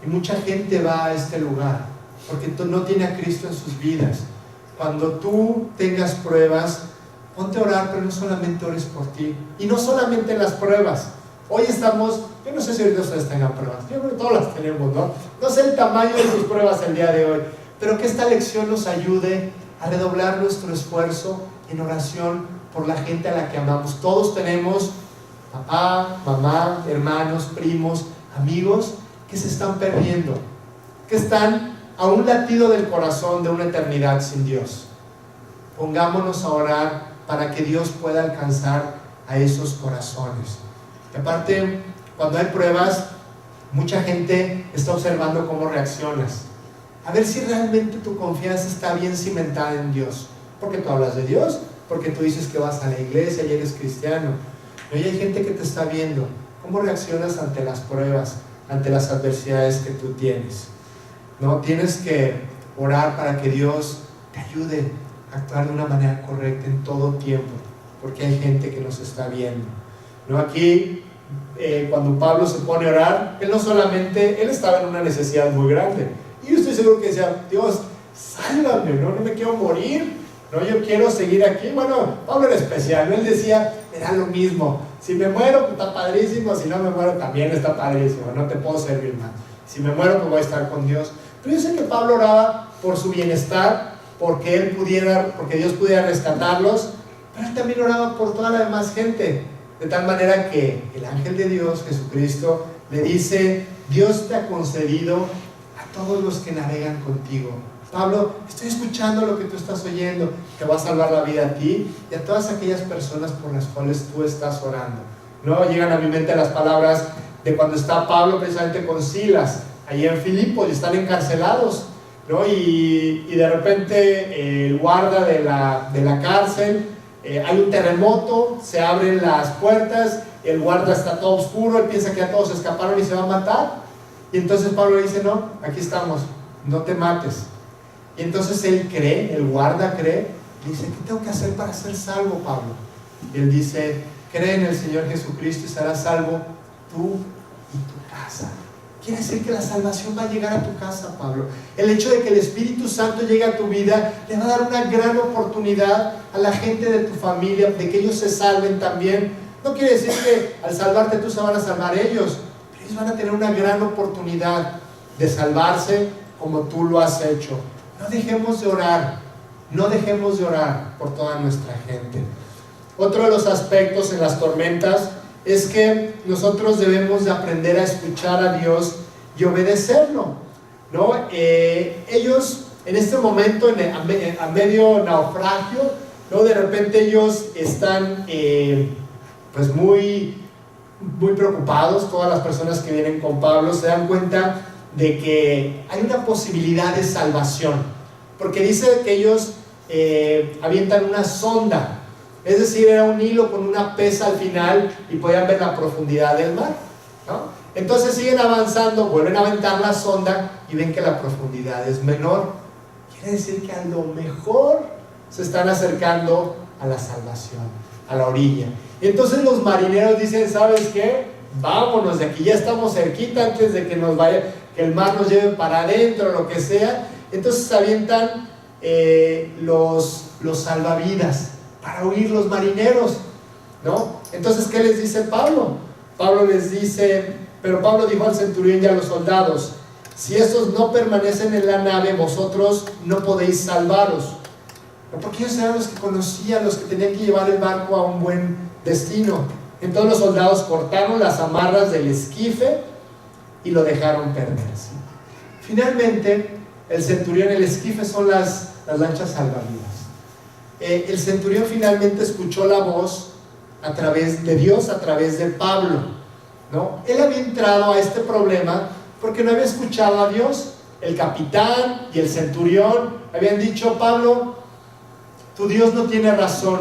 Y mucha gente va a este lugar porque no tiene a Cristo en sus vidas. Cuando tú tengas pruebas, ponte a orar, pero no solamente ores por ti. Y no solamente en las pruebas. Hoy estamos, yo no sé si ahorita ustedes tengan pruebas, yo creo que todas las tenemos, ¿no? No sé el tamaño de sus pruebas el día de hoy, pero que esta lección nos ayude a redoblar nuestro esfuerzo en oración por la gente a la que amamos. Todos tenemos papá, mamá, hermanos, primos, amigos que se están perdiendo, que están a un latido del corazón de una eternidad sin Dios. Pongámonos a orar para que Dios pueda alcanzar a esos corazones. Y aparte, cuando hay pruebas, mucha gente está observando cómo reaccionas. A ver si realmente tu confianza está bien cimentada en Dios. Porque tú hablas de Dios, porque tú dices que vas a la iglesia y eres cristiano. Y hay gente que te está viendo. ¿Cómo reaccionas ante las pruebas, ante las adversidades que tú tienes? ¿No? Tienes que orar para que Dios te ayude a actuar de una manera correcta en todo tiempo, porque hay gente que nos está viendo. ¿No? Aquí, cuando Pablo se pone a orar, él no solamente, él estaba en una necesidad muy grande. Y yo estoy seguro que decía, Dios, sálvame, no me quiero morir, no, yo quiero seguir aquí. Bueno, Pablo era especial, ¿no? Él decía, me da lo mismo, si me muero, pues está padrísimo, si no me muero, también está padrísimo, no te puedo servir más. Si me muero, pues voy a estar con Dios. Pero yo sé que Pablo oraba por su bienestar, porque Dios pudiera rescatarlos, pero él también oraba por toda la demás gente, de tal manera que el ángel de Dios, Jesucristo, le dice, Dios te ha concedido a todos los que navegan contigo. Pablo, estoy escuchando lo que tú estás oyendo, que va a salvar la vida a ti y a todas aquellas personas por las cuales tú estás orando. No llegan a mi mente las palabras de cuando está Pablo precisamente con Silas, allí en Filipos, y están encarcelados, ¿no? Y de repente el guarda de la cárcel, hay un terremoto, se abren las puertas, el guarda está todo oscuro, él piensa que ya todos escaparon y se va a matar, y entonces Pablo le dice, no, aquí estamos, no te mates. Y entonces él cree, el guarda cree, y dice, ¿qué tengo que hacer para ser salvo, Pablo? Y él dice, cree en el Señor Jesucristo y serás salvo tú y tu casa. Quiere decir que la salvación va a llegar a tu casa, Pablo. El hecho de que el Espíritu Santo llegue a tu vida le va a dar una gran oportunidad a la gente de tu familia, de que ellos se salven también. No quiere decir que al salvarte tú se van a salvar ellos, pero ellos van a tener una gran oportunidad de salvarse como tú lo has hecho. No dejemos de orar, no dejemos de orar por toda nuestra gente. Otro de los aspectos en las tormentas es que nosotros debemos de aprender a escuchar a Dios y obedecerlo, ¿no? Ellos en este momento, a medio naufragio, ¿no? De repente ellos están pues muy preocupados. Todas las personas que vienen con Pablo se dan cuenta de que hay una posibilidad de salvación, porque dice que ellos avientan una sonda. Es decir, era un hilo con una pesa al final y podían ver la profundidad del mar, ¿no? Entonces siguen avanzando, vuelven a aventar la sonda y ven que la profundidad es menor. Quiere decir que a lo mejor se están acercando a la salvación, a la orilla. Y entonces los marineros dicen, ¿sabes qué? Vámonos de aquí, ya estamos cerquita antes de que nos vaya, que el mar nos lleve para adentro, lo que sea. Entonces avientan los salvavidas para huir los marineros, ¿no? Entonces, ¿qué les dice Pablo? Pablo les dice, pero Pablo dijo al centurión y a los soldados, si estos no permanecen en la nave, vosotros no podéis salvaros. Porque ellos eran los que conocían, los que tenían que llevar el barco a un buen destino. Entonces los soldados cortaron las amarras del esquife y lo dejaron perderse. Finalmente, el centurión, el esquife son las lanchas salvavidas. El centurión finalmente escuchó la voz a través de Dios, a través de Pablo, ¿no? Él había entrado a este problema porque no había escuchado a Dios. El capitán y el centurión habían dicho, Pablo, tu Dios no tiene razón,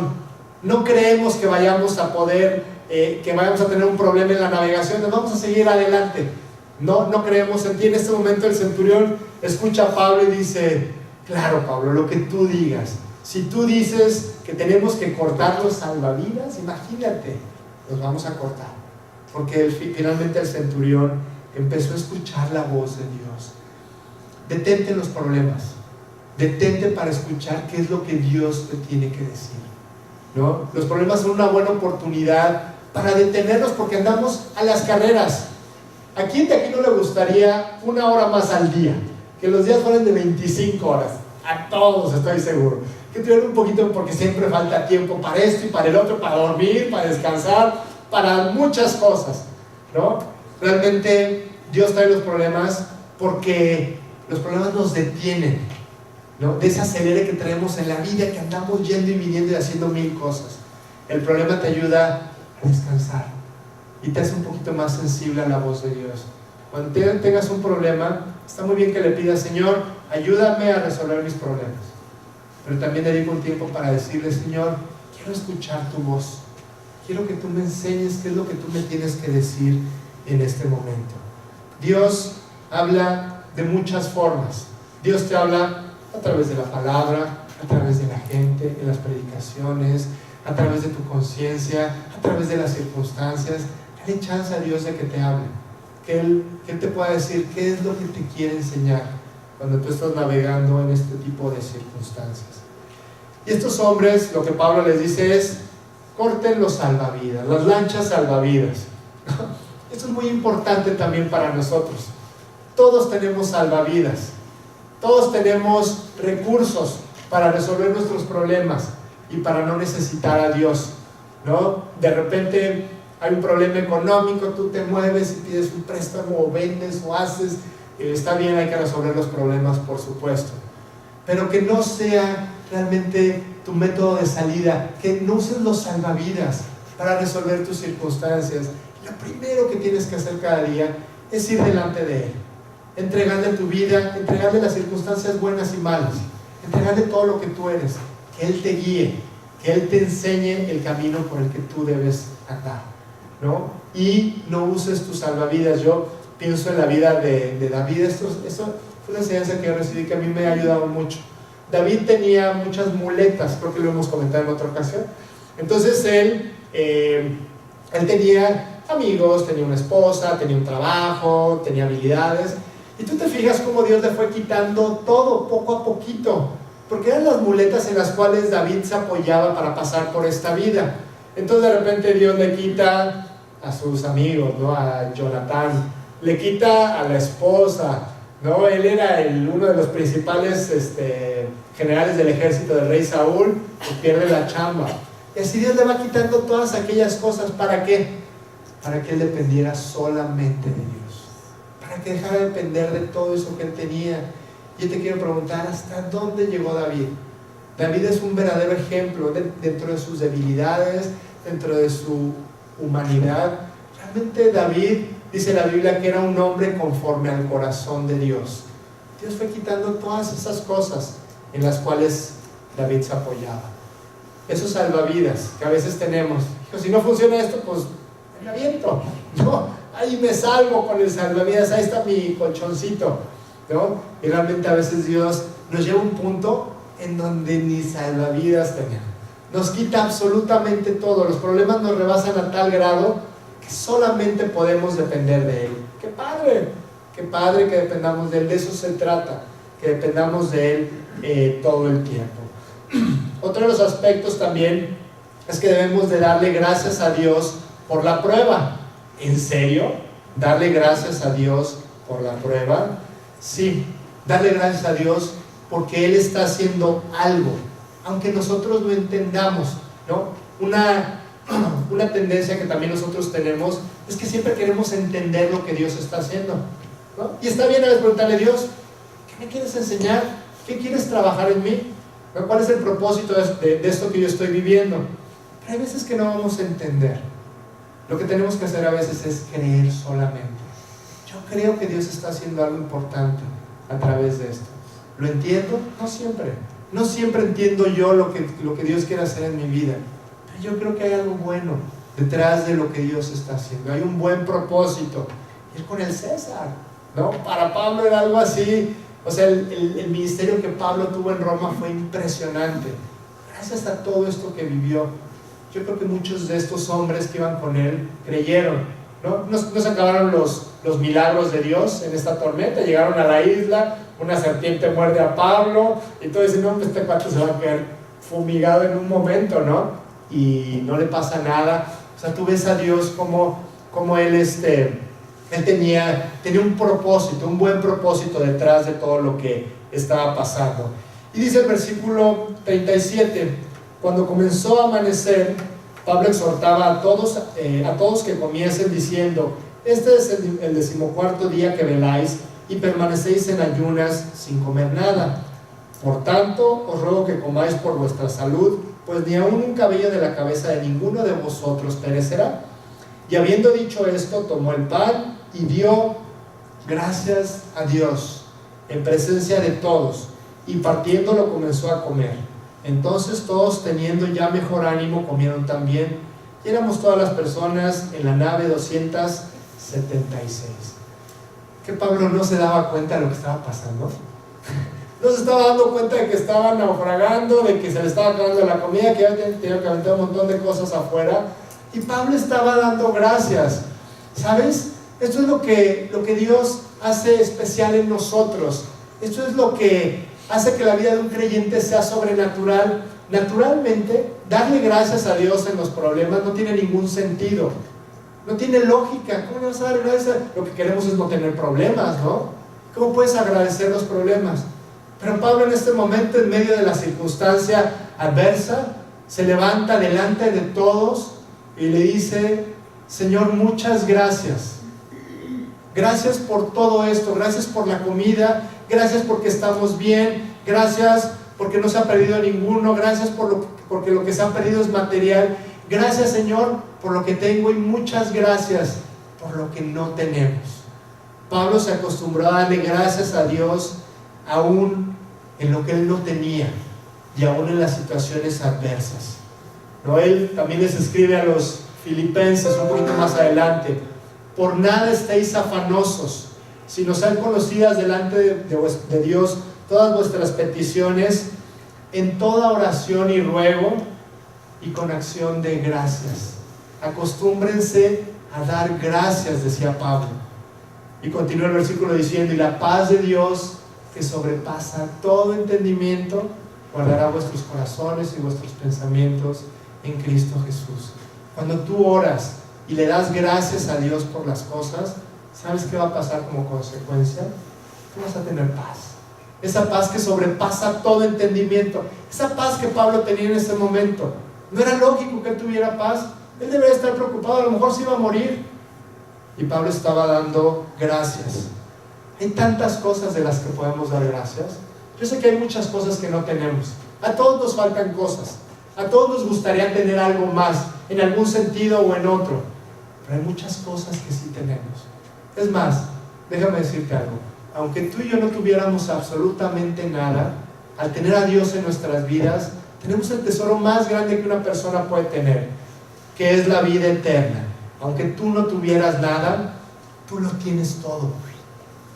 no creemos que vayamos a poder, que vayamos a tener un problema en la navegación, nos vamos a seguir adelante, no creemos en ti. En este momento el centurión escucha a Pablo y dice, Claro, Pablo, lo que tú digas. Si tú dices que tenemos que cortar los salvavidas, imagínate, los vamos a cortar. Porque finalmente el centurión empezó a escuchar la voz de Dios. Detente en los problemas. Detente para escuchar qué es lo que Dios te tiene que decir, ¿no? Los problemas son una buena oportunidad para detenernos, porque andamos a las carreras. ¿A quién de aquí no le gustaría 1 hora más al día? Que los días fueran de 25 horas. A todos, estoy seguro. Que tuvieran un poquito, porque siempre falta tiempo para esto y para el otro, para dormir, para descansar, para muchas cosas, ¿no? Realmente Dios trae los problemas porque los problemas nos detienen, ¿no? De ese acelere que traemos en la vida, que andamos yendo y viniendo y haciendo 1000 cosas. El problema te ayuda a descansar y te hace un poquito más sensible a la voz de Dios. Cuando tengas un problema, está muy bien que le pidas: Señor, ayúdame a resolver mis problemas, pero también dedico un tiempo para decirle: Señor, quiero escuchar tu voz, quiero que tú me enseñes qué es lo que tú me tienes que decir en este momento. Dios habla de muchas formas. Dios te habla a través de la palabra, a través de la gente, en las predicaciones, a través de tu conciencia, a través de las circunstancias. Dale chance a Dios de que te hable, que Él te pueda decir qué es lo que te quiere enseñar cuando tú estás navegando en este tipo de circunstancias. Y estos hombres, lo que Pablo les dice es: corten los salvavidas, las lanchas salvavidas. Esto es muy importante también para nosotros. Todos tenemos salvavidas, todos tenemos recursos para resolver nuestros problemas y para no necesitar a Dios, ¿no? De repente hay un problema económico, tú te mueves y pides un préstamo, o vendes o haces. Está bien, hay que resolver los problemas, por supuesto, pero que no sea realmente tu método de salida, que no uses los salvavidas para resolver tus circunstancias. Lo primero que tienes que hacer cada día es ir delante de Él, entregarle tu vida, entregarle las circunstancias buenas y malas, entregarle todo lo que tú eres, que Él te guíe, que Él te enseñe el camino por el que tú debes andar, ¿no? Y no uses tus salvavidas. Yo pienso en la vida de David. Esto fue una enseñanza que yo recibí que a mí me ha ayudado mucho. David tenía muchas muletas, creo que lo hemos comentado en otra ocasión. Entonces él tenía amigos, tenía una esposa, tenía un trabajo, tenía habilidades, y tú te fijas cómo Dios le fue quitando todo poco a poquito, porque eran las muletas en las cuales David se apoyaba para pasar por esta vida. Entonces de repente Dios le quita a sus amigos, ¿no? A Jonatán, le quita a la esposa, ¿no? Él era uno de los principales generales del ejército del rey Saúl, y pierde la chamba. Y así Dios le va quitando todas aquellas cosas. ¿Para qué? Para que él dependiera solamente de Dios, para que dejara de depender de todo eso que él tenía. Y yo te quiero preguntar: ¿hasta dónde llegó David? David es un verdadero ejemplo dentro de sus debilidades, dentro de su humanidad. Realmente David, dice la Biblia, que era un hombre conforme al corazón de Dios. Dios fue quitando todas esas cosas en las cuales David se apoyaba. Esos salvavidas que a veces tenemos: si no funciona esto, pues me aviento, ¿no? Ahí me salvo con el salvavidas, ahí está mi colchoncito, ¿no? Y realmente a veces Dios nos lleva a un punto en donde ni salvavidas tenemos. Nos quita absolutamente todo. Los problemas nos rebasan a tal grado que solamente podemos depender de Él. ¡Qué padre que dependamos de Él! De eso se trata, que dependamos de Él todo el tiempo. Otro de los aspectos también es que debemos de darle gracias a Dios por la prueba. ¿En serio? ¿Darle gracias a Dios por la prueba? Sí, darle gracias a Dios porque Él está haciendo algo, aunque nosotros no entendamos, ¿no? Una tendencia que también nosotros tenemos es que siempre queremos entender lo que Dios está haciendo, ¿no? Y está bien a veces preguntarle: Dios, ¿qué me quieres enseñar? ¿Qué quieres trabajar en mí? ¿Cuál es el propósito de esto que yo estoy viviendo? Pero hay veces que no vamos a entender. Lo que tenemos que hacer a veces es creer solamente. Yo creo que Dios está haciendo algo importante a través de esto. ¿Lo entiendo? No siempre. No siempre entiendo yo lo que Dios quiere hacer en mi vida. Pero yo creo que hay algo bueno detrás de lo que Dios está haciendo. Hay un buen propósito. Ir con el César, ¿no? Para Pablo era algo así. O sea, el ministerio que Pablo tuvo en Roma fue impresionante. Gracias a todo esto que vivió, yo creo que muchos de estos hombres que iban con él creyeron, ¿no? No se acabaron los milagros de Dios en esta tormenta. Llegaron a la isla, una serpiente muerde a Pablo, y todo dicen, no, este cuate se va a quedar fumigado en un momento, ¿no? Y no le pasa nada. O sea, tú ves a Dios como él tenía un propósito, un buen propósito detrás de todo lo que estaba pasando. Y dice el versículo 37, cuando comenzó a amanecer, Pablo exhortaba a todos que comiesen diciendo, este es el 14º día que veláis y permanecéis en ayunas sin comer nada. Por tanto, os ruego que comáis por vuestra salud, pues ni aun un cabello de la cabeza de ninguno de vosotros perecerá. Y habiendo dicho esto, tomó el pan y dio gracias a Dios en presencia de todos, y partiéndolo comenzó a comer. Entonces todos, teniendo ya mejor ánimo, comieron también, y éramos todas las personas en la nave 276. ¿Que Pablo no se daba cuenta de lo que estaba pasando? No se estaba dando cuenta de que estaban naufragando, de que se le estaba acabando la comida, que ya tenía que aventar un montón de cosas afuera, y Pablo estaba dando gracias. ¿Sabes? Esto es lo que Dios hace especial en nosotros. Esto es lo que hace que la vida de un creyente sea sobrenatural. Naturalmente, darle gracias a Dios en los problemas no tiene ningún sentido, no tiene lógica. ¿Cómo le vas a dar gracias? Lo que queremos es no tener problemas, ¿no? ¿Cómo puedes agradecer los problemas? Pero Pablo, en este momento, en medio de la circunstancia adversa, se levanta delante de todos y le dice: Señor, muchas gracias. Gracias por todo esto, gracias por la comida, gracias porque estamos bien, gracias porque no se ha perdido ninguno, gracias porque lo que se ha perdido es material. Gracias, Señor, por lo que tengo, y muchas gracias por lo que no tenemos. Pablo se acostumbró a darle gracias a Dios aún en lo que él no tenía y aún en las situaciones adversas, ¿no? Él también les escribe a los filipenses un poquito más adelante: por nada estéis afanosos, sino sean conocidas delante de Dios todas vuestras peticiones, en toda oración y ruego y con acción de gracias. Acostúmbrense a dar gracias, decía Pablo. Y continúa el versículo diciendo: y la paz de Dios, que sobrepasa todo entendimiento, guardará vuestros corazones y vuestros pensamientos en Cristo Jesús. Cuando tú oras y le das gracias a Dios por las cosas, ¿sabes qué va a pasar como consecuencia? Tú vas a tener paz. Esa paz que sobrepasa todo entendimiento. Esa paz que Pablo tenía en ese momento. No era lógico que él tuviera paz. Él debería estar preocupado, a lo mejor se iba a morir. Y Pablo estaba dando gracias. Hay tantas cosas de las que podemos dar gracias. Yo sé que hay muchas cosas que no tenemos. A todos nos faltan cosas. A todos nos gustaría tener algo más, en algún sentido o en otro. Pero hay muchas cosas que sí tenemos. Es más, déjame decirte algo. Aunque tú y yo no tuviéramos absolutamente nada, al tener a Dios en nuestras vidas, tenemos el tesoro más grande que una persona puede tener, que es la vida eterna. Aunque tú no tuvieras nada, tú lo tienes todo,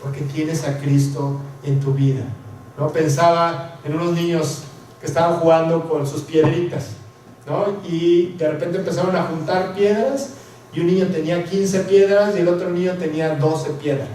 porque tienes a Cristo en tu vida, ¿no? Pensaba en unos niños que estaban jugando con sus piedritas, ¿no? Y de repente empezaron a juntar piedras, y un niño tenía 15 piedras y el otro niño tenía 12 piedras.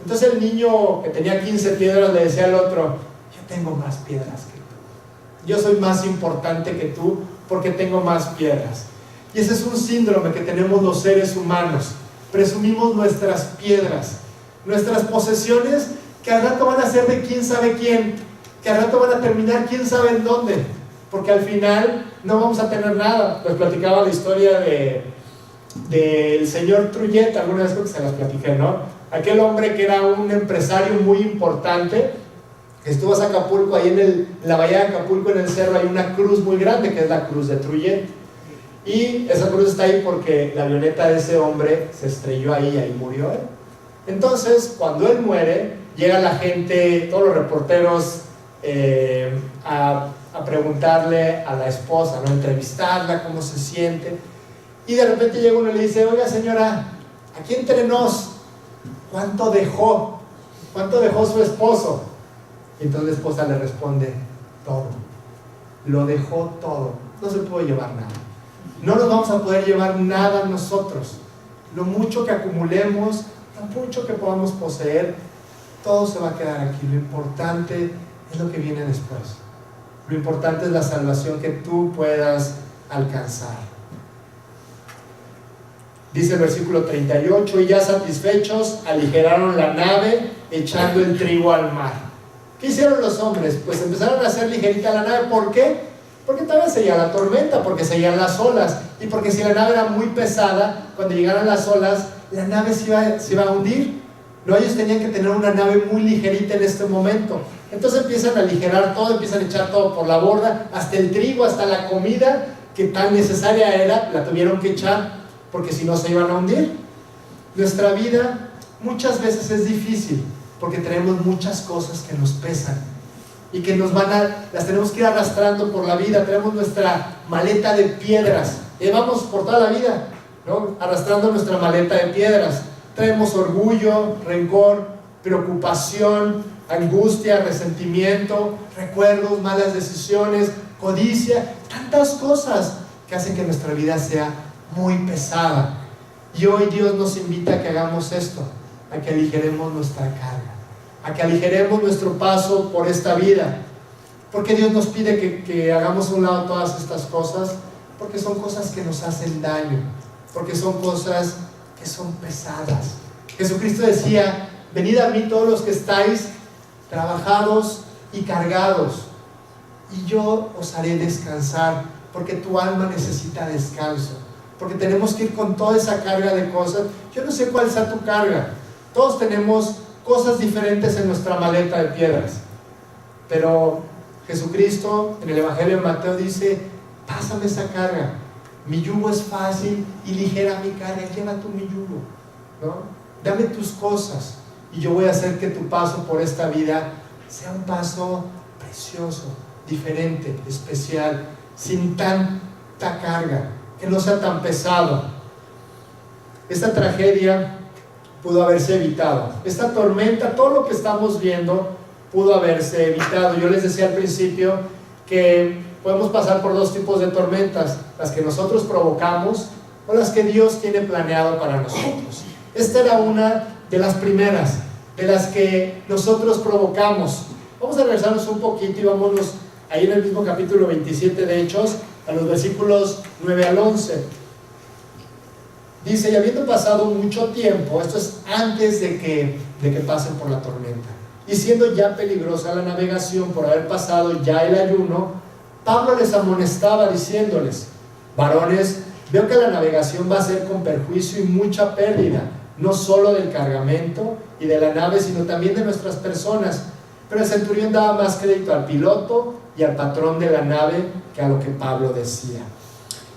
Entonces el niño que tenía 15 piedras le decía al otro: yo tengo más piedras que tú, yo soy más importante que tú porque tengo más piedras. Y ese es un síndrome que tenemos los seres humanos. Presumimos nuestras piedras, nuestras posesiones, que al rato van a ser de quién sabe quién, que al rato van a terminar quién sabe en dónde, porque al final no vamos a tener nada. Les platicaba la historia del señor Trullet, alguna vez creo que se las platiqué, ¿no? Aquel hombre que era un empresario muy importante, estuvo a Acapulco, ahí en la bahía de Acapulco, en el cerro, hay una cruz muy grande, que es la cruz de Trullet. Y esa cruz está ahí porque la avioneta de ese hombre se estrelló ahí y ahí murió él. Entonces, cuando él muere, llega la gente, todos los reporteros, a preguntarle a la esposa, ¿no? Entrevistarla, cómo se siente. Y de repente llega uno y le dice: oiga, señora, aquí entre nos, ¿cuánto dejó su esposo? Y entonces la esposa le responde: todo. Lo dejó todo. No se puede llevar nada. No nos vamos a poder llevar nada nosotros. Lo mucho que acumulemos, lo mucho que podamos poseer, todo se va a quedar aquí. Lo importante es lo que viene después. Lo importante es la salvación que tú puedas alcanzar. Dice el versículo 38: y ya satisfechos, aligeraron la nave, echando el trigo al mar. ¿Qué hicieron los hombres? Pues empezaron a hacer ligerita la nave. ¿Por qué? Porque todavía seguía la tormenta, porque seguían las olas, y porque si la nave era muy pesada, cuando llegaran las olas, la nave se iba a hundir. No, ellos tenían que tener una nave muy ligerita en este momento. Entonces empiezan a aligerar todo, empiezan a echar todo por la borda, hasta el trigo, hasta la comida que tan necesaria era, la tuvieron que echar, porque si no se iban a hundir. Nuestra vida muchas veces es difícil, porque tenemos muchas cosas que nos pesan y que las tenemos que ir arrastrando por la vida. Tenemos nuestra maleta de piedras, vamos por toda la vida, ¿no?, arrastrando nuestra maleta de piedras. Traemos orgullo, rencor, preocupación, angustia, resentimiento, recuerdos, malas decisiones, codicia, tantas cosas que hacen que nuestra vida sea muy pesada. Y hoy Dios nos invita a que hagamos esto, a que aligeremos nuestra carga, a que aligeremos nuestro paso por esta vida. ¿Por qué Dios nos pide que hagamos a un lado todas estas cosas? Porque son cosas que nos hacen daño, porque son cosas que son pesadas. Jesucristo decía: venid a mí todos los que estáis trabajados y cargados, y yo os haré descansar, porque tu alma necesita descanso, porque tenemos que ir con toda esa carga de cosas. Yo no sé cuál sea tu carga. Todos tenemos cosas diferentes en nuestra maleta de piedras, pero Jesucristo en el Evangelio de Mateo dice: pásame esa carga, mi yugo es fácil y ligera mi carga, lleva tú mi yugo, ¿no? Dame tus cosas y yo voy a hacer que tu paso por esta vida sea un paso precioso, diferente, especial, sin tanta carga, que no sea tan pesado. Esta tragedia pudo haberse evitado. Esta tormenta, todo lo que estamos viendo, pudo haberse evitado. Yo les decía al principio que podemos pasar por dos tipos de tormentas: las que nosotros provocamos o las que Dios tiene planeado para nosotros. Esta era una de las primeras, de las que nosotros provocamos. Vamos a regresarnos un poquito y vámonos ahí en el mismo capítulo 27 de Hechos, a los versículos 9 al 11. Dice: y habiendo pasado mucho tiempo, esto es antes de que pasen por la tormenta, y siendo ya peligrosa la navegación por haber pasado ya el ayuno, Pablo les amonestaba diciéndoles: varones, veo que la navegación va a ser con perjuicio y mucha pérdida, no solo del cargamento y de la nave, sino también de nuestras personas. Pero el centurión daba más crédito al piloto y al patrón de la nave que a lo que Pablo decía.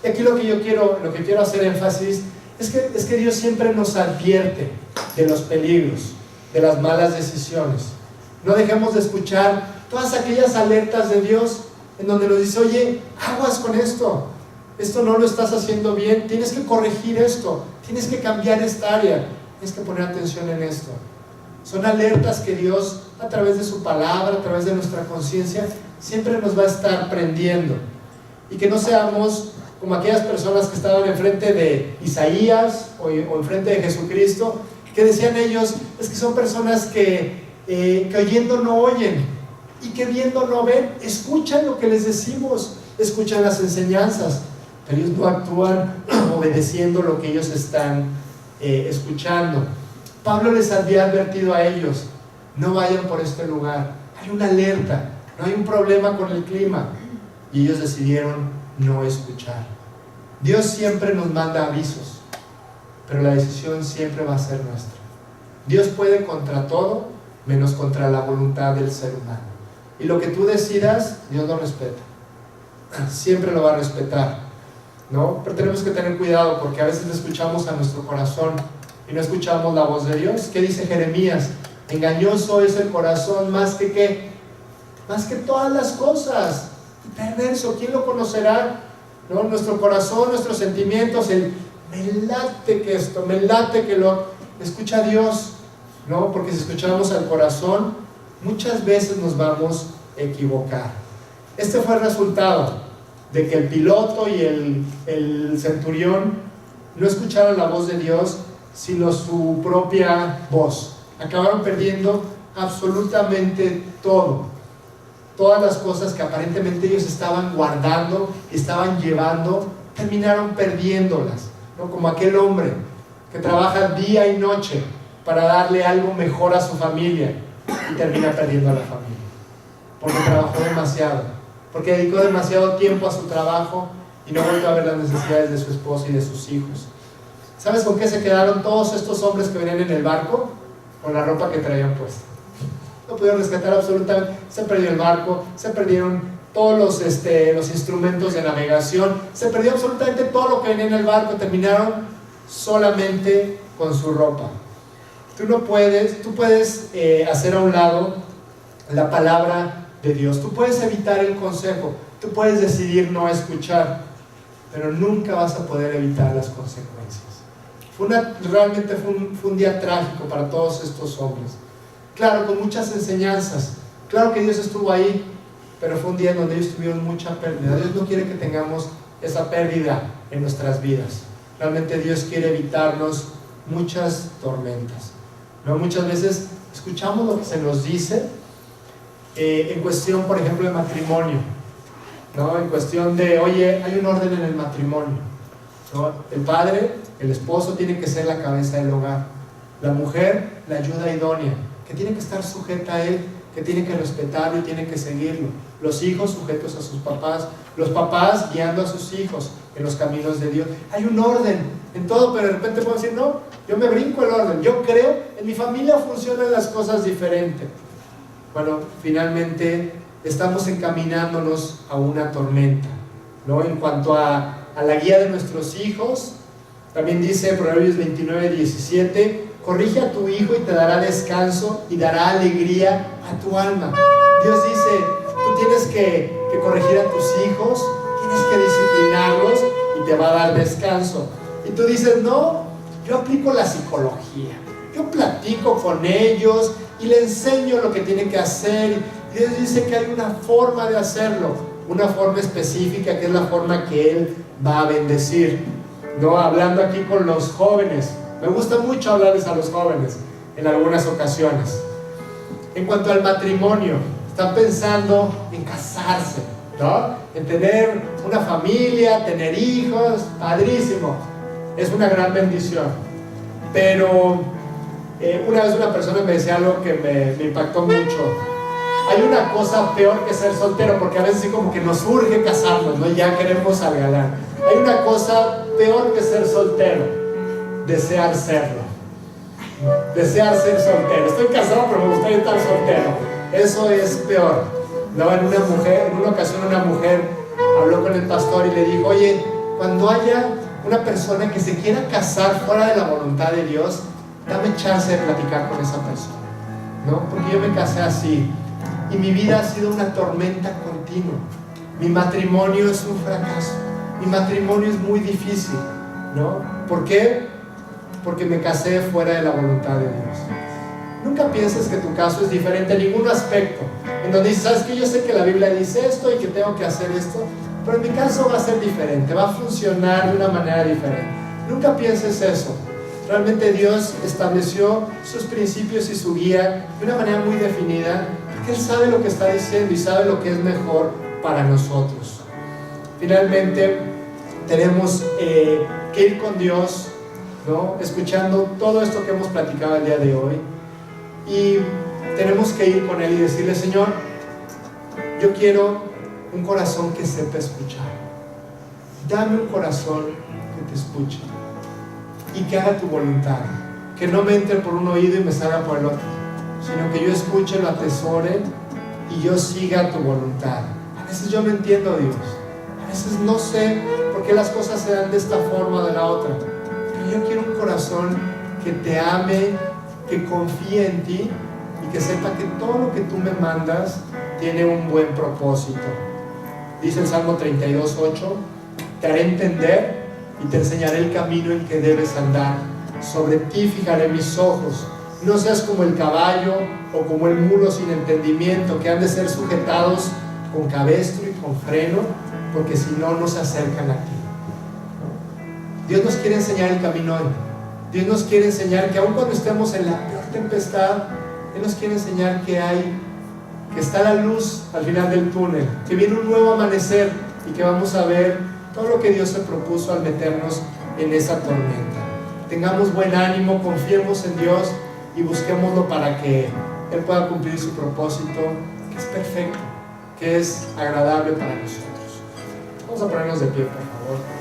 Y aquí lo que quiero hacer énfasis es que Dios siempre nos advierte de los peligros, de las malas decisiones. No dejemos de escuchar todas aquellas alertas de Dios en donde nos dice: oye, aguas con esto no lo estás haciendo bien, tienes que corregir esto, tienes que cambiar esta área, tienes que poner atención en esto. Son alertas que Dios, a través de su palabra, a través de nuestra conciencia, siempre nos va a estar prendiendo. Y que no seamos como aquellas personas que estaban enfrente de Isaías o enfrente de Jesucristo, que decían ellos: es que son personas que oyendo no oyen, y que viendo no ven. Escuchan lo que les decimos, escuchan las enseñanzas, pero ellos no actúan obedeciendo lo que ellos están escuchando. Pablo les había advertido a ellos: no vayan por este lugar, hay una alerta, no hay un problema con el clima, y ellos decidieron no escuchar. Dios siempre nos manda avisos, pero la decisión siempre va a ser nuestra. Dios puede contra todo, menos contra la voluntad del ser humano. Y lo que tú decidas, Dios lo respeta, siempre lo va a respetar, ¿no? Pero tenemos que tener cuidado, porque a veces escuchamos a nuestro corazón y no escuchamos la voz de Dios. ¿Qué dice Jeremías? Engañoso es el corazón más que ¿qué? Más que todas las cosas, perverso, ¿quién lo conocerá? ¿No? Nuestro corazón, nuestros sentimientos, me late que esto, me late que lo escucha Dios, ¿no? Porque si escuchamos al corazón, muchas veces nos vamos a equivocar. Este fue el resultado de que el piloto y el centurión no escucharon la voz de Dios, sino su propia voz. Acabaron perdiendo absolutamente todo. Todas las cosas que aparentemente ellos estaban guardando, estaban llevando, terminaron perdiéndolas, ¿no? Como aquel hombre que trabaja día y noche para darle algo mejor a su familia y termina perdiendo a la familia, porque trabajó demasiado, porque dedicó demasiado tiempo a su trabajo y no volvió a ver las necesidades de su esposa y de sus hijos. ¿Sabes con qué se quedaron todos estos hombres que venían en el barco? Con la ropa que traían puesta. No pudieron rescatar absolutamente. Se perdió el barco, se perdieron todos los instrumentos de navegación, se perdió absolutamente todo lo que venía en el barco. Terminaron solamente con su ropa. Tú puedes hacer a un lado la palabra de Dios. Tú puedes evitar el consejo, tú puedes decidir no escuchar, pero nunca vas a poder evitar las consecuencias. Realmente fue un día trágico para todos estos hombres. Claro, con muchas enseñanzas. Claro que Dios estuvo ahí, pero fue un día en donde ellos tuvieron mucha pérdida. Dios no quiere que tengamos esa pérdida en nuestras vidas. Realmente Dios quiere evitarnos muchas tormentas, ¿no? Muchas veces escuchamos lo que se nos dice en cuestión, por ejemplo, de matrimonio, ¿no? En cuestión de, oye, hay un orden en el matrimonio, ¿no? El padre, el esposo tiene que ser la cabeza del hogar, la mujer, la ayuda idónea, que tiene que estar sujeta a él, que tiene que respetarlo y tiene que seguirlo, los hijos sujetos a sus papás, los papás guiando a sus hijos en los caminos de Dios. Hay un orden en todo, pero de repente puedo decir, no, yo me brinco el orden, yo creo, en mi familia funcionan las cosas diferentes. Bueno, finalmente estamos encaminándonos a una tormenta, ¿no? En cuanto a la guía de nuestros hijos, también dice Proverbios 29:17, corrige a tu hijo y te dará descanso y dará alegría a tu alma. Dios dice, tú tienes que corregir a tus hijos, tienes que disciplinarlos y te va a dar descanso. Y tú dices, no, yo aplico la psicología, yo platico con ellos y le enseño lo que tiene que hacer. Y Dios dice que hay una forma de hacerlo, una forma específica, que es la forma que Él va a bendecir, ¿no? Hablando aquí con los jóvenes, me gusta mucho hablarles a los jóvenes en algunas ocasiones. En cuanto al matrimonio, están pensando en casarse, ¿no? En tener una familia, tener hijos, padrísimo, es una gran bendición. Pero una vez una persona me decía algo que me impactó mucho. Hay una cosa peor que ser soltero, porque a veces sí como que nos urge casarnos, ¿no? Ya queremos al galán. Hay una cosa peor que ser soltero: desear serlo. Desear ser soltero. Estoy casado, pero me gustaría estar soltero. Eso es peor, ¿no? En una ocasión una mujer habló con el pastor y le dijo, oye, cuando haya una persona que se quiera casar fuera de la voluntad de Dios, dame chance de platicar con esa persona, ¿no? Porque yo me casé así y mi vida ha sido una tormenta continua. Mi matrimonio es un fracaso, mi matrimonio es muy difícil, ¿no? ¿Por qué? Porque me casé fuera de la voluntad de Dios. Nunca pienses que tu caso es diferente en ningún aspecto, en donde dices, ¿sabes qué? Yo sé que la Biblia dice esto y que tengo que hacer esto, pero en mi caso va a ser diferente, va a funcionar de una manera diferente. Nunca pienses eso. Realmente Dios estableció sus principios y su guía de una manera muy definida, porque Él sabe lo que está diciendo y sabe lo que es mejor para nosotros. Finalmente, tenemos que ir con Dios, ¿no? Escuchando todo esto que hemos platicado el día de hoy, y tenemos que ir con Él y decirle, Señor, yo quiero un corazón que sepa escuchar. Dame un corazón que te escuche y que haga tu voluntad, que no me entre por un oído y me salga por el otro, sino que yo escuche, lo atesore y yo siga tu voluntad. A veces yo no entiendo, Dios, a veces no sé por qué las cosas se dan de esta forma o de la otra, pero yo quiero un corazón que te ame, que confíe en ti y que sepa que todo lo que tú me mandas tiene un buen propósito. Dice el Salmo 32:8, te haré entender y te enseñaré el camino en que debes andar. Sobre ti fijaré mis ojos No seas como el caballo o como el mulo sin entendimiento, que han de ser sujetados con cabestro y con freno, porque si no, no se acercan a ti. Dios nos quiere enseñar el camino hoy. Dios nos quiere enseñar que aun cuando estemos en la peor tempestad, Él nos quiere enseñar que está la luz al final del túnel, que viene un nuevo amanecer y que vamos a ver todo lo que Dios se propuso al meternos en esa tormenta. Tengamos buen ánimo, confiemos en Dios y busquémoslo para que Él pueda cumplir su propósito, que es perfecto, que es agradable para nosotros. Vamos a ponernos de pie, por favor.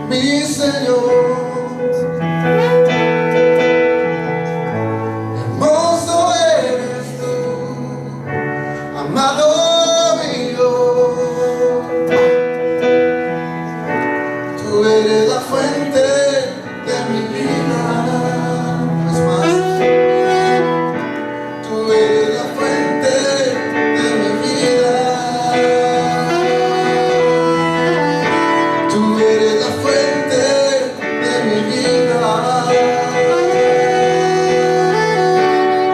mi Señor. Hermoso eres tú, amado mío. Tú eres la fuente de mi vida. No es más. Tú eres la fuente de mi vida. Tú eres la fuente de mi vida.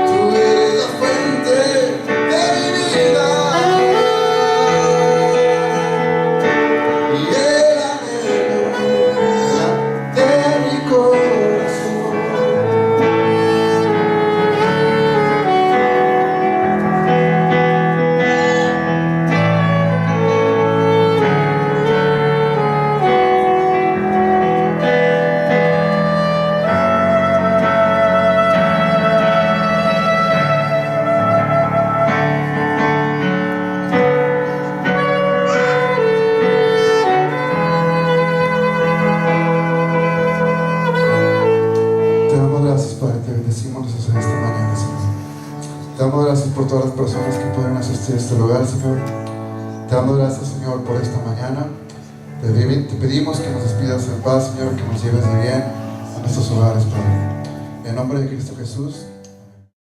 Tú eres la fuente de mi vida. Y el anhelo de mi corazón. Te damos gracias, Padre, te bendecimos desde esta mañana, Señor. Te damos gracias por todas las personas que pueden asistir a este lugar, Señor. Te damos gracias, Señor, por esta mañana. Te pedimos que nos despidas en paz, Señor, que nos lleves de bien a nuestros hogares, Padre. En nombre de Cristo Jesús.